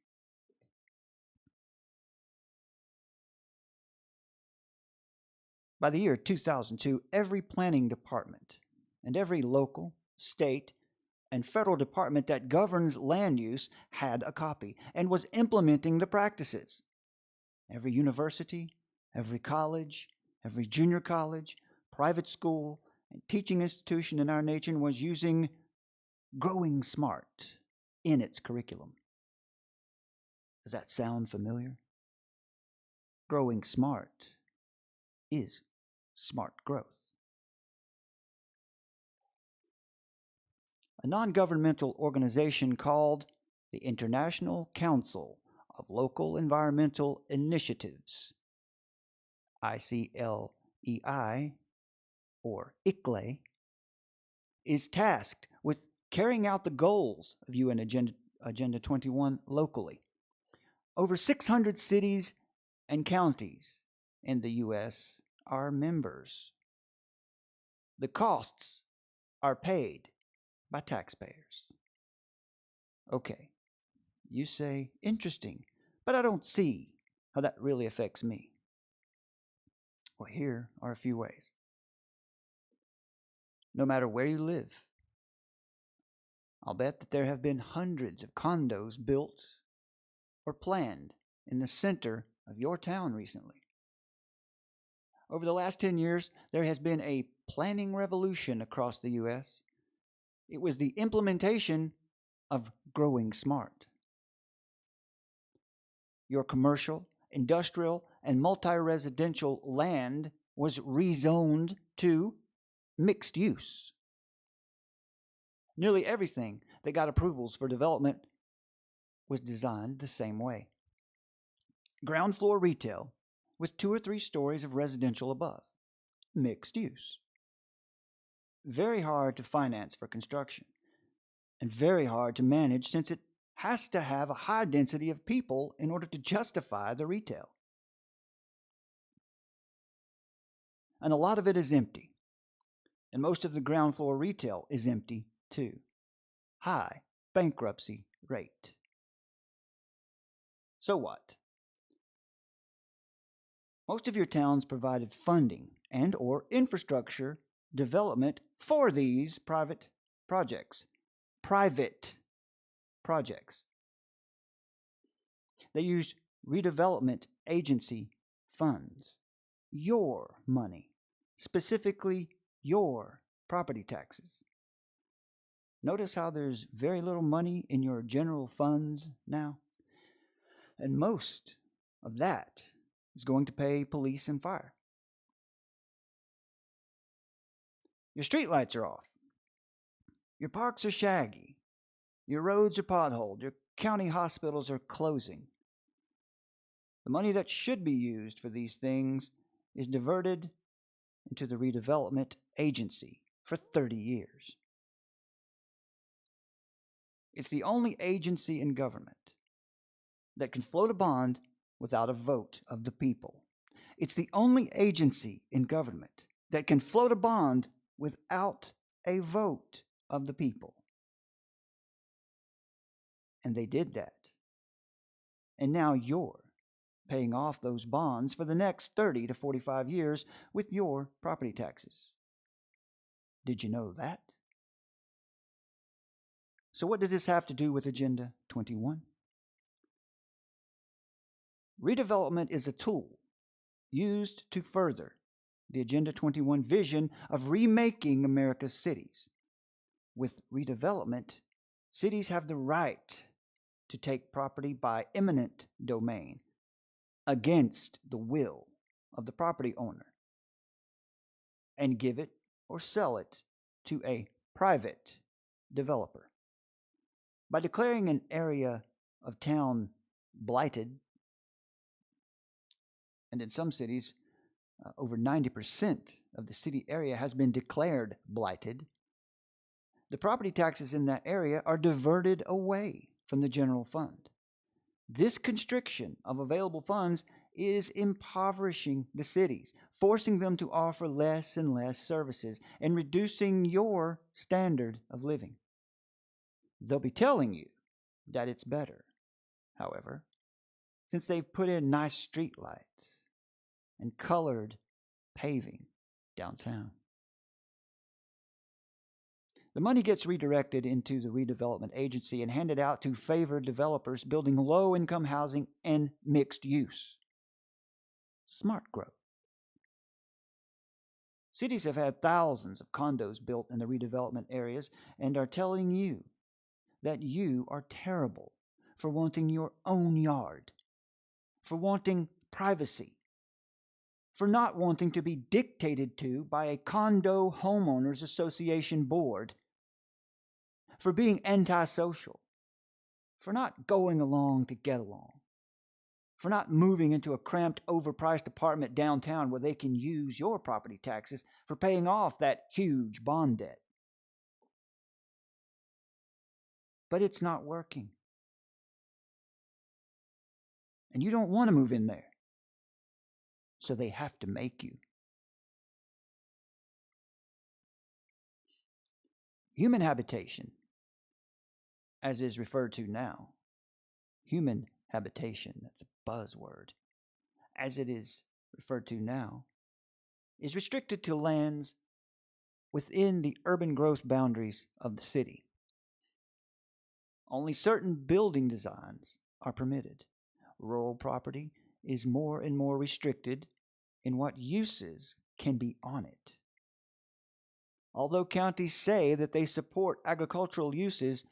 By the year 2002, every planning department and every local, state, and federal department that governs land use had a copy and was implementing the practices. Every university, every college, every junior college, private school, and teaching institution in our nation was using Growing Smart in its curriculum. Does that sound familiar? Growing Smart is smart growth. A non-governmental organization called the International Council of Local Environmental Initiatives, ICLEI, or ICLEI, is tasked with carrying out the goals of UN Agenda 21 locally. Over 600 cities and counties in the U.S. are members. The costs are paid by taxpayers. Okay, you say, interesting, but I don't see how that really affects me. Well, here are a few ways. No matter where you live, I'll bet that there have been hundreds of condos built or planned in the center of your town recently. Over the last 10 years, there has been a planning revolution across the U.S. It was the implementation of Growing Smart. Your commercial, industrial, and multi-residential land was rezoned to mixed use. Nearly everything that got approvals for development was designed the same way. Ground floor retail with 2 or 3 stories of residential above. Mixed use. Very hard to finance for construction, and very hard to manage since it has to have a high density of people in order to justify the retail. And a lot of it is empty. And most of the ground floor retail is empty too. High bankruptcy rate. So what? Most of your towns provided funding and or infrastructure development for these private projects. They used redevelopment agency funds, your money, specifically your property taxes. Notice how there's very little money in your general funds now? And most of that is going to pay police and fire. Your streetlights are off. Your parks are shaggy. Your roads are potholed. Your county hospitals are closing. The money that should be used for these things is diverted into the redevelopment agency for 30 years. It's the only agency in government that can float a bond without a vote of the people. It's the only agency in government that can float a bond without a vote of the people. And they did that. And now you're paying off those bonds for the next 30 to 45 years with your property taxes. Did you know that? So what does this have to do with Agenda 21? Redevelopment is a tool used to further the Agenda 21 vision of remaking America's cities. With redevelopment, cities have the right to take property by eminent domain against the will of the property owner and give it or sell it to a private developer. By declaring an area of town blighted, and in some cities, over 90% of the city area has been declared blighted, the property taxes in that area are diverted away from the general fund. This constriction of available funds is impoverishing the cities, forcing them to offer less and less services and reducing your standard of living. They'll be telling you that it's better, however, since they've put in nice street lights and colored paving downtown. The money gets redirected into the redevelopment agency and handed out to favored developers building low-income housing and mixed use. Smart growth. Cities have had thousands of condos built in the redevelopment areas and are telling you that you are terrible for wanting your own yard, for wanting privacy, for not wanting to be dictated to by a condo homeowners association board, for being antisocial, for not going along to get along, for not moving into a cramped, overpriced apartment downtown where they can use your property taxes for paying off that huge bond debt. But it's not working. And you don't want to move in there. So they have to make you. Human habitation, as is referred to now, human habitation, that's a buzzword, as it is referred to now, is restricted to lands within the urban growth boundaries of the city. Only certain building designs are permitted. Rural property is more and more restricted in what uses can be on it. Although counties say that they support agricultural uses,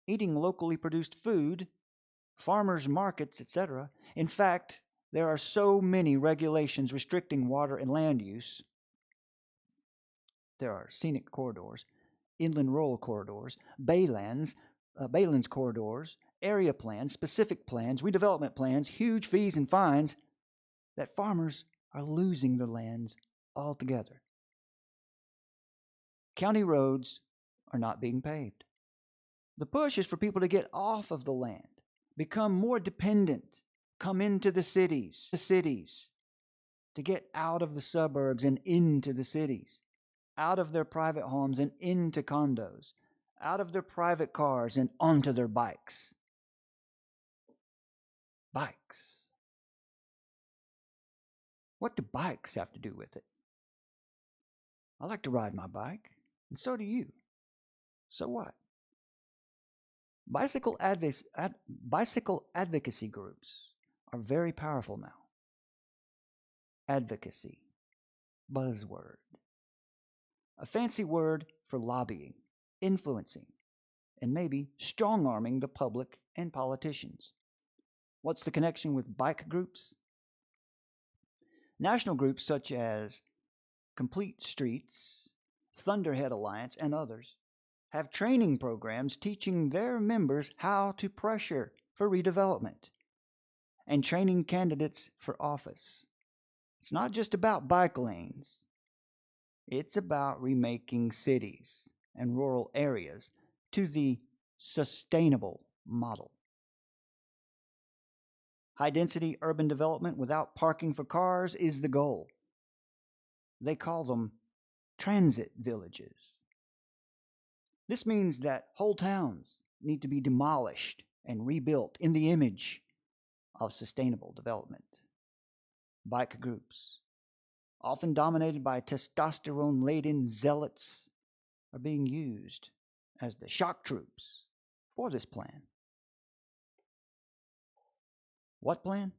eating locally produced food, farmers' markets, etc., in fact, there are so many regulations restricting water and land use. There are scenic corridors, inland rural corridors, baylands corridors, area plans, specific plans, redevelopment plans, huge fees and fines, that farmers are losing their lands altogether. County roads are not being paved. The push is for people to get off of the land, become more dependent, come into the cities, to get out of the suburbs and into the cities, out of their private homes and into condos, out of their private cars and onto their bikes. Bikes. What do bikes have to do with it? I like to ride my bike, and so do you. So what? Bicycle advocacy groups are very powerful now. Advocacy. Buzzword. A fancy word for lobbying, influencing, and maybe strong-arming the public and politicians. What's the connection with bike groups? National groups such as Complete Streets, Thunderhead Alliance, and others have training programs teaching their members how to pressure for redevelopment and training candidates for office. It's not just about bike lanes. It's about remaking cities and rural areas to the sustainable model. High-density urban development without parking for cars is the goal. They call them transit villages. This means that whole towns need to be demolished and rebuilt in the image of sustainable development. Bike groups, often dominated by testosterone-laden zealots, are being used as the shock troops for this plan. What plan?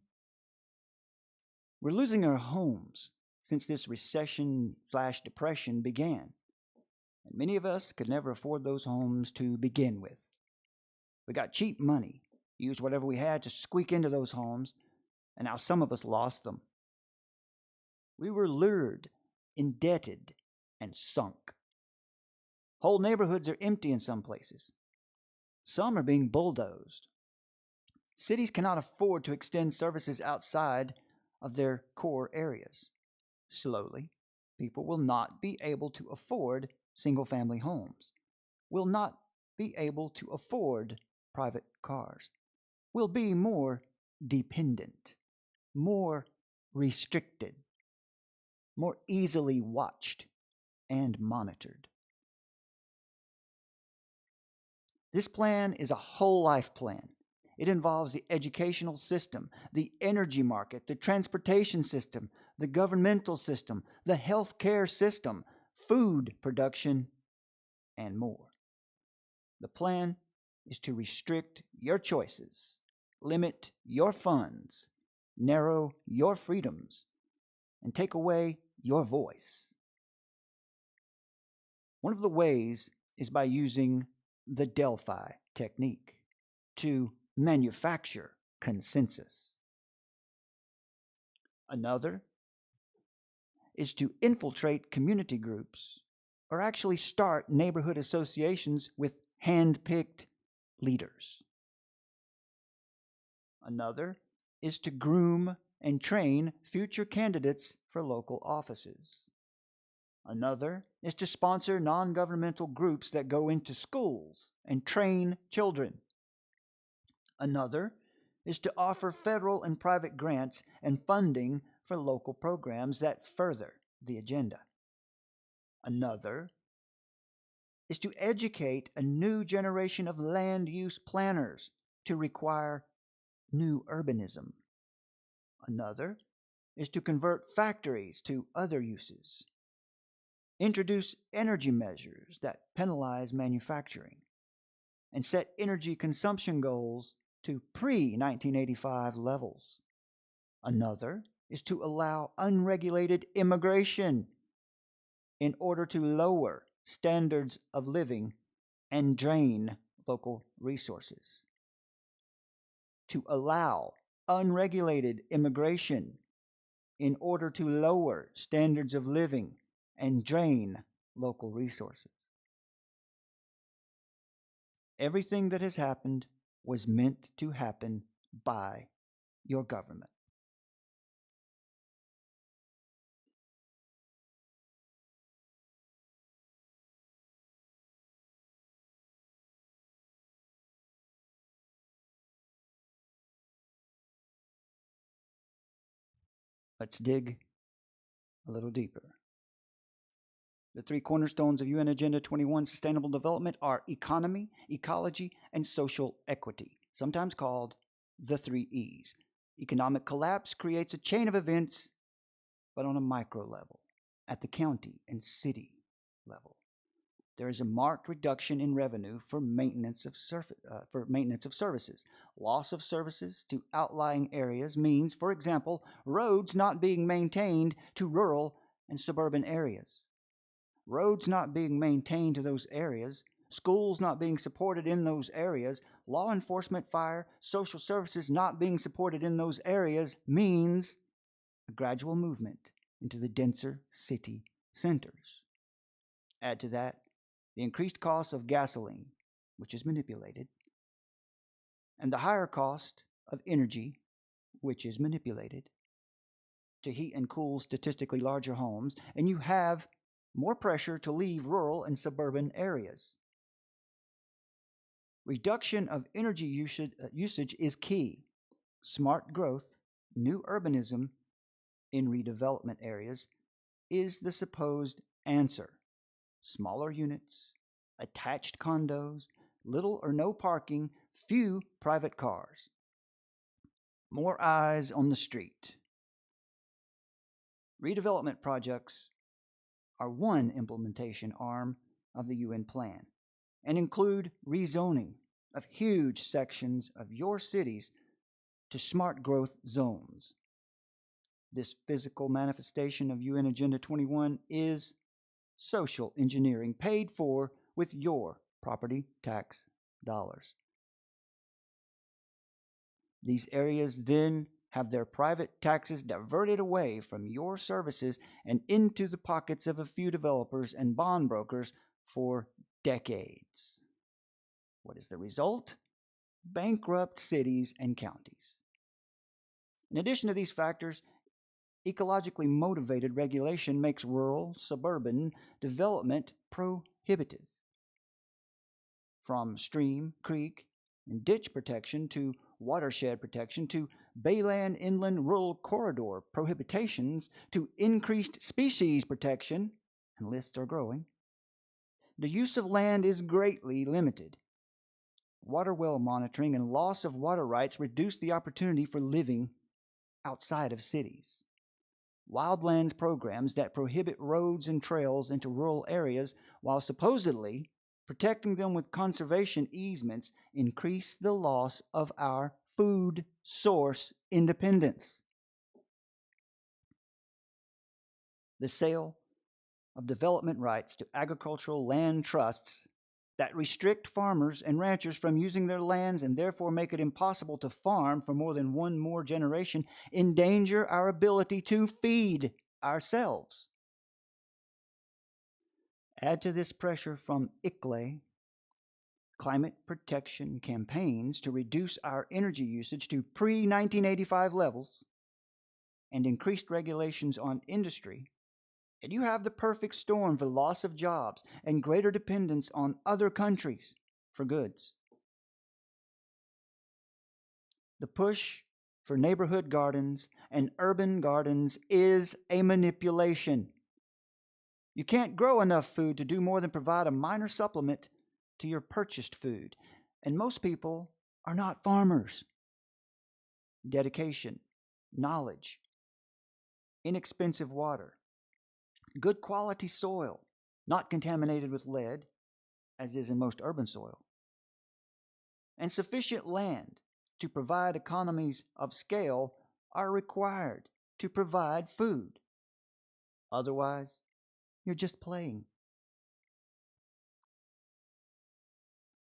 We're losing our homes since this recession/depression began, and many of us could never afford those homes to begin with. We got cheap money, used whatever we had to squeak into those homes, and now some of us lost them. We were lured, indebted, and sunk. Whole neighborhoods are empty in some places. Some are being bulldozed. Cities cannot afford to extend services outside of their core areas. Slowly, people will not be able to afford single-family homes, will not be able to afford private cars, will be more dependent, more restricted, more easily watched and monitored. This plan is a whole life plan. It involves the educational system, the energy market, the transportation system, the governmental system, the healthcare system, food production, and more. The plan is to restrict your choices, limit your funds, narrow your freedoms, and take away your voice. One of the ways is by using the Delphi technique to manufacture consensus. Another is to infiltrate community groups or actually start neighborhood associations with hand-picked leaders. Another is to groom and train future candidates for local offices. Another is to sponsor non-governmental groups that go into schools and train children. Another is to offer federal and private grants and funding for local programs that further the agenda. Another is to educate a new generation of land use planners to require new urbanism. Another is to convert factories to other uses, introduce energy measures that penalize manufacturing, and set energy consumption goals to pre-1985 levels. Another is to allow unregulated immigration in order to lower standards of living and drain local resources. To allow unregulated immigration in order to lower standards of living and drain local resources. Everything that has happened was meant to happen by your government. Let's dig a little deeper. The three cornerstones of UN Agenda 21 Sustainable Development are economy, ecology, and social equity, sometimes called the 3 E's. Economic collapse creates a chain of events, but on a micro level, at the county and city level. There is a marked reduction in revenue for maintenance of services. Loss of services to outlying areas means, for example, roads not being maintained to rural and suburban areas. Roads not being maintained to those areas, schools not being supported in those areas, law enforcement, fire, social services not being supported in those areas means a gradual movement into the denser city centers. Add to that the increased cost of gasoline, which is manipulated, and the higher cost of energy, which is manipulated, to heat and cool statistically larger homes, and you have more pressure to leave rural and suburban areas. Reduction of energy usage is key. Smart growth, new urbanism in redevelopment areas is the supposed answer. Smaller units, attached condos, little or no parking, few private cars. More eyes on the street. Redevelopment projects are one implementation arm of the UN plan and include rezoning of huge sections of your cities to smart growth zones. This physical manifestation of UN Agenda 21 is social engineering paid for with your property tax dollars. These areas then have their private taxes diverted away from your services and into the pockets of a few developers and bond brokers for decades. What is the result? Bankrupt cities and counties. In addition to these factors, ecologically motivated regulation makes rural, suburban development prohibitive. From stream, creek, and ditch protection to watershed protection to bayland inland rural corridor prohibitions to increased species protection, and lists are growing, the use of land is greatly limited. Water well monitoring and loss of water rights reduce the opportunity for living outside of cities. Wildlands programs that prohibit roads and trails into rural areas while supposedly protecting them with conservation easements increase the loss of our food source independence. The sale of development rights to agricultural land trusts that restrict farmers and ranchers from using their lands and therefore make it impossible to farm for more than one more generation endanger our ability to feed ourselves. Add to this pressure from ICLEI, climate protection campaigns to reduce our energy usage to pre-1985 levels, and increased regulations on industry, and you have the perfect storm for loss of jobs and greater dependence on other countries for goods. The push for neighborhood gardens and urban gardens is a manipulation. You can't grow enough food to do more than provide a minor supplement to your purchased food, and most people are not farmers. Dedication, knowledge, inexpensive water, good quality soil, not contaminated with lead, as is in most urban soil, and sufficient land to provide economies of scale are required to provide food. Otherwise, you're just playing.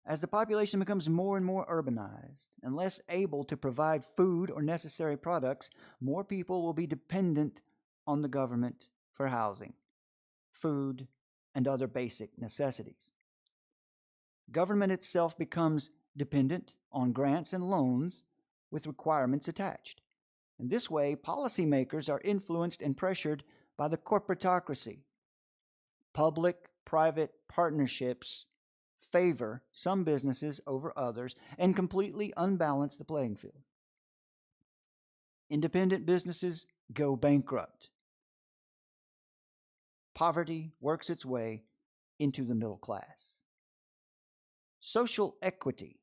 As the population becomes more and more urbanized and less able to provide food or necessary products, more people will be dependent on the government for housing, food, and other basic necessities. Government itself becomes dependent on grants and loans with requirements attached. In this way, policymakers are influenced and pressured by the corporatocracy. Public-private partnerships favor some businesses over others and completely unbalance the playing field. Independent businesses go bankrupt. Poverty works its way into the middle class. Social equity,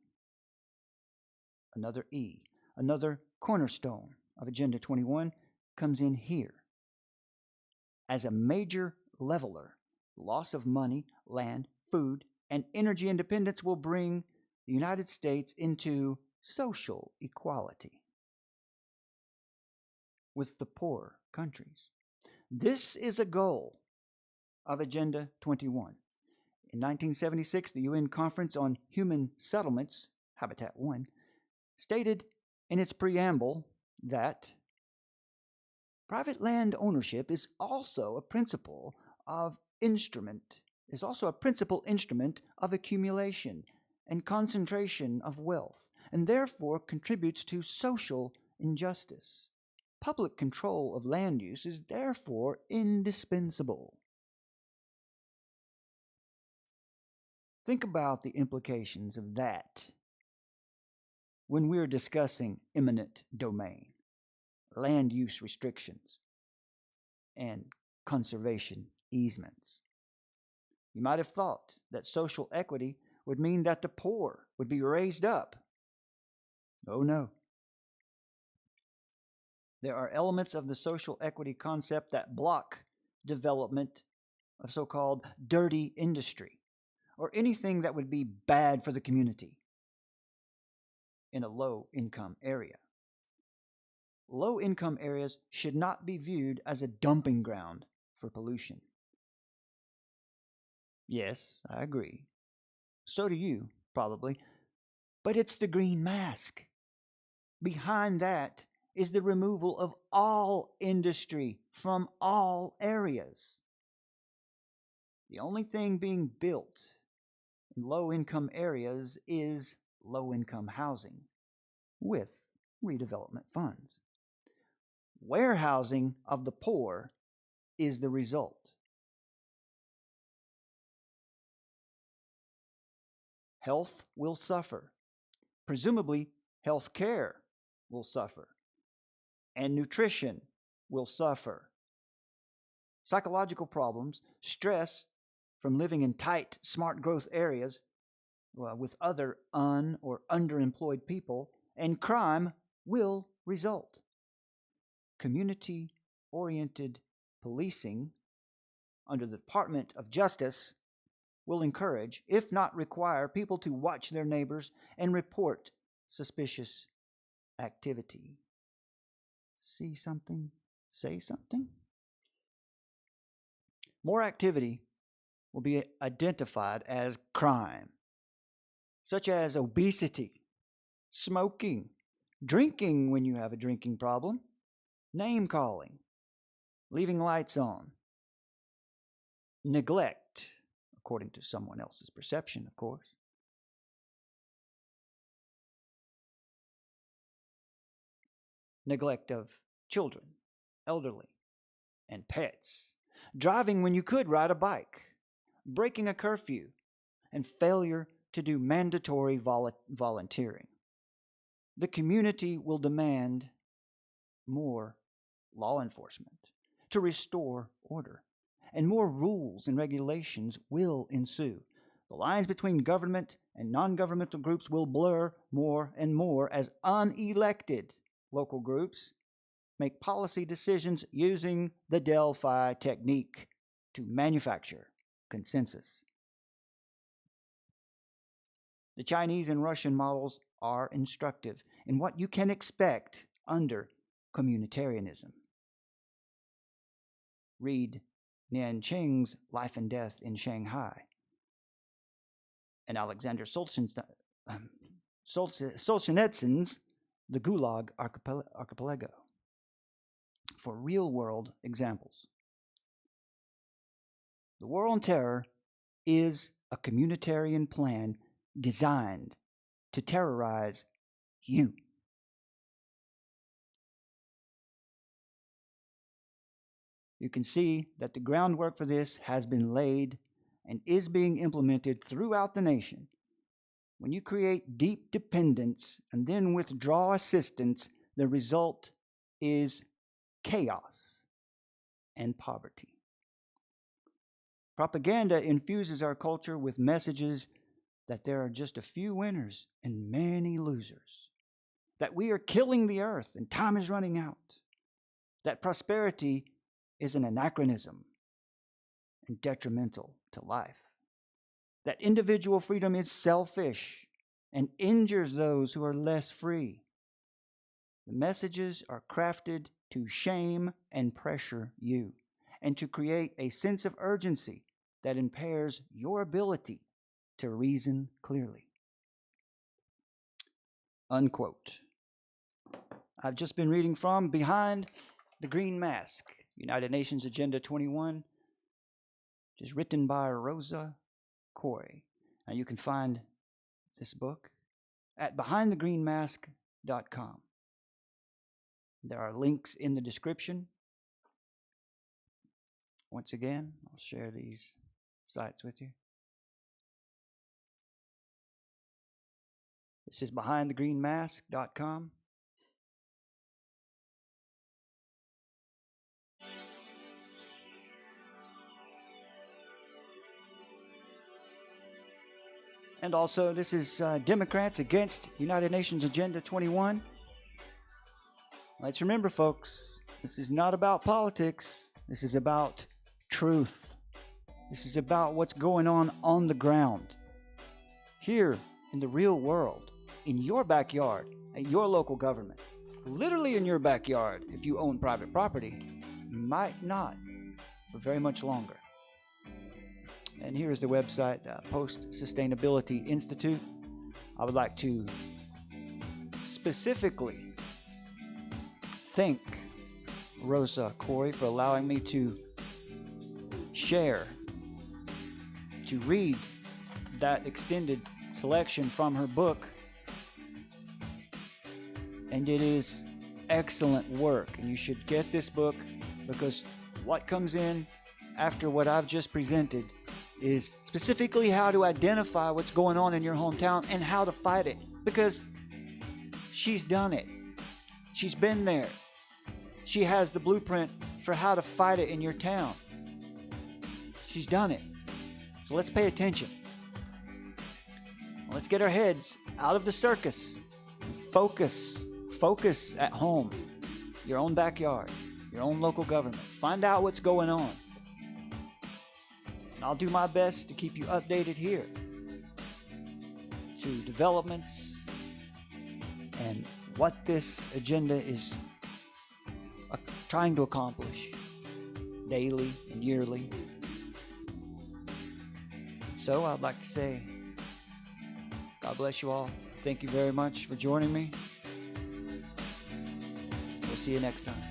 another E, another cornerstone of Agenda 21, comes in here. As a major leveler, loss of money, land, food, and energy independence will bring the United States into social equality with the poorer countries. This is a goal of Agenda 21. In 1976, the UN Conference on Human Settlements, Habitat 1, stated in its preamble that private land ownership is also a principal instrument of accumulation and concentration of wealth, and therefore contributes to social injustice. Public control of land use is therefore indispensable. Think about the implications of that when we're discussing eminent domain, land use restrictions, and conservation easements. You might have thought that social equity would mean that the poor would be raised up. Oh no. There are elements of the social equity concept that block development of so-called dirty industry or anything that would be bad for the community in a low-income area. Low-income areas should not be viewed as a dumping ground for pollution. Yes, I agree. So do you, probably. But it's the green mask. Behind that is the removal of all industry from all areas. The only thing being built in low-income areas is low-income housing with redevelopment funds. Warehousing of the poor is the result. Health will suffer. Presumably, health care will suffer. And nutrition will suffer. Psychological problems, stress from living in tight, smart growth areas with other or underemployed people, and crime will result. Community-oriented policing under the Department of Justice will encourage, if not require, people to watch their neighbors and report suspicious activity. See something? Say something? More activity will be identified as crime, such as obesity, smoking, drinking when you have a drinking problem, name-calling, leaving lights on, neglect, according to someone else's perception, of course. Neglect of children, elderly, and pets. Driving when you could ride a bike. Breaking a curfew. And failure to do mandatory volunteering. The community will demand more law enforcement to restore order. And more rules and regulations will ensue. The lines between government and non-governmental groups will blur more and more as unelected local groups make policy decisions using the Delphi technique to manufacture consensus. The Chinese and Russian models are instructive in what you can expect under communitarianism. Read Nian Qing's Life and Death in Shanghai and Alexander Solzhenitsyn's The Gulag Archipelago for real-world examples. The War on Terror is a communitarian plan designed to terrorize you. You can see that the groundwork for this has been laid and is being implemented throughout the nation. When you create deep dependence and then withdraw assistance, the result is chaos and poverty. Propaganda infuses our culture with messages that there are just a few winners and many losers, that we are killing the earth and time is running out, that prosperity is an anachronism and detrimental to life, that individual freedom is selfish and injures those who are less free. The messages are crafted to shame and pressure you and to create a sense of urgency that impairs your ability to reason clearly. Unquote. I've just been reading from Behind the Green Mask, United Nations Agenda 21, which is written by Rosa Koire. Now you can find this book at behindthegreenmask.com. There are links in the description. Once again, I'll share these sites with you. This is behindthegreenmask.com. And also, this is Democrats Against United Nations Agenda 21. Let's remember, folks, this is not about politics. This is about truth. This is about what's going on the ground. Here in the real world, in your backyard, at your local government, literally in your backyard if you own private property, you might not for very much longer. And here's the website, Post Sustainability Institute. I would like to specifically thank Rosa Koire for allowing me to share, to read that extended selection from her book. And it is excellent work. And you should get this book, because what comes in after what I've just presented is specifically how to identify what's going on in your hometown and how to fight it. Because she's done it. She's been there. She has the blueprint for how to fight it in your town. She's done it. So let's pay attention. Let's get our heads out of the circus. Focus at home, your own backyard, your own local government. Find out what's going on. I'll do my best to keep you updated here to developments and what this agenda is trying to accomplish daily and yearly. So I'd like to say, God bless you all. Thank you very much for joining me. We'll see you next time.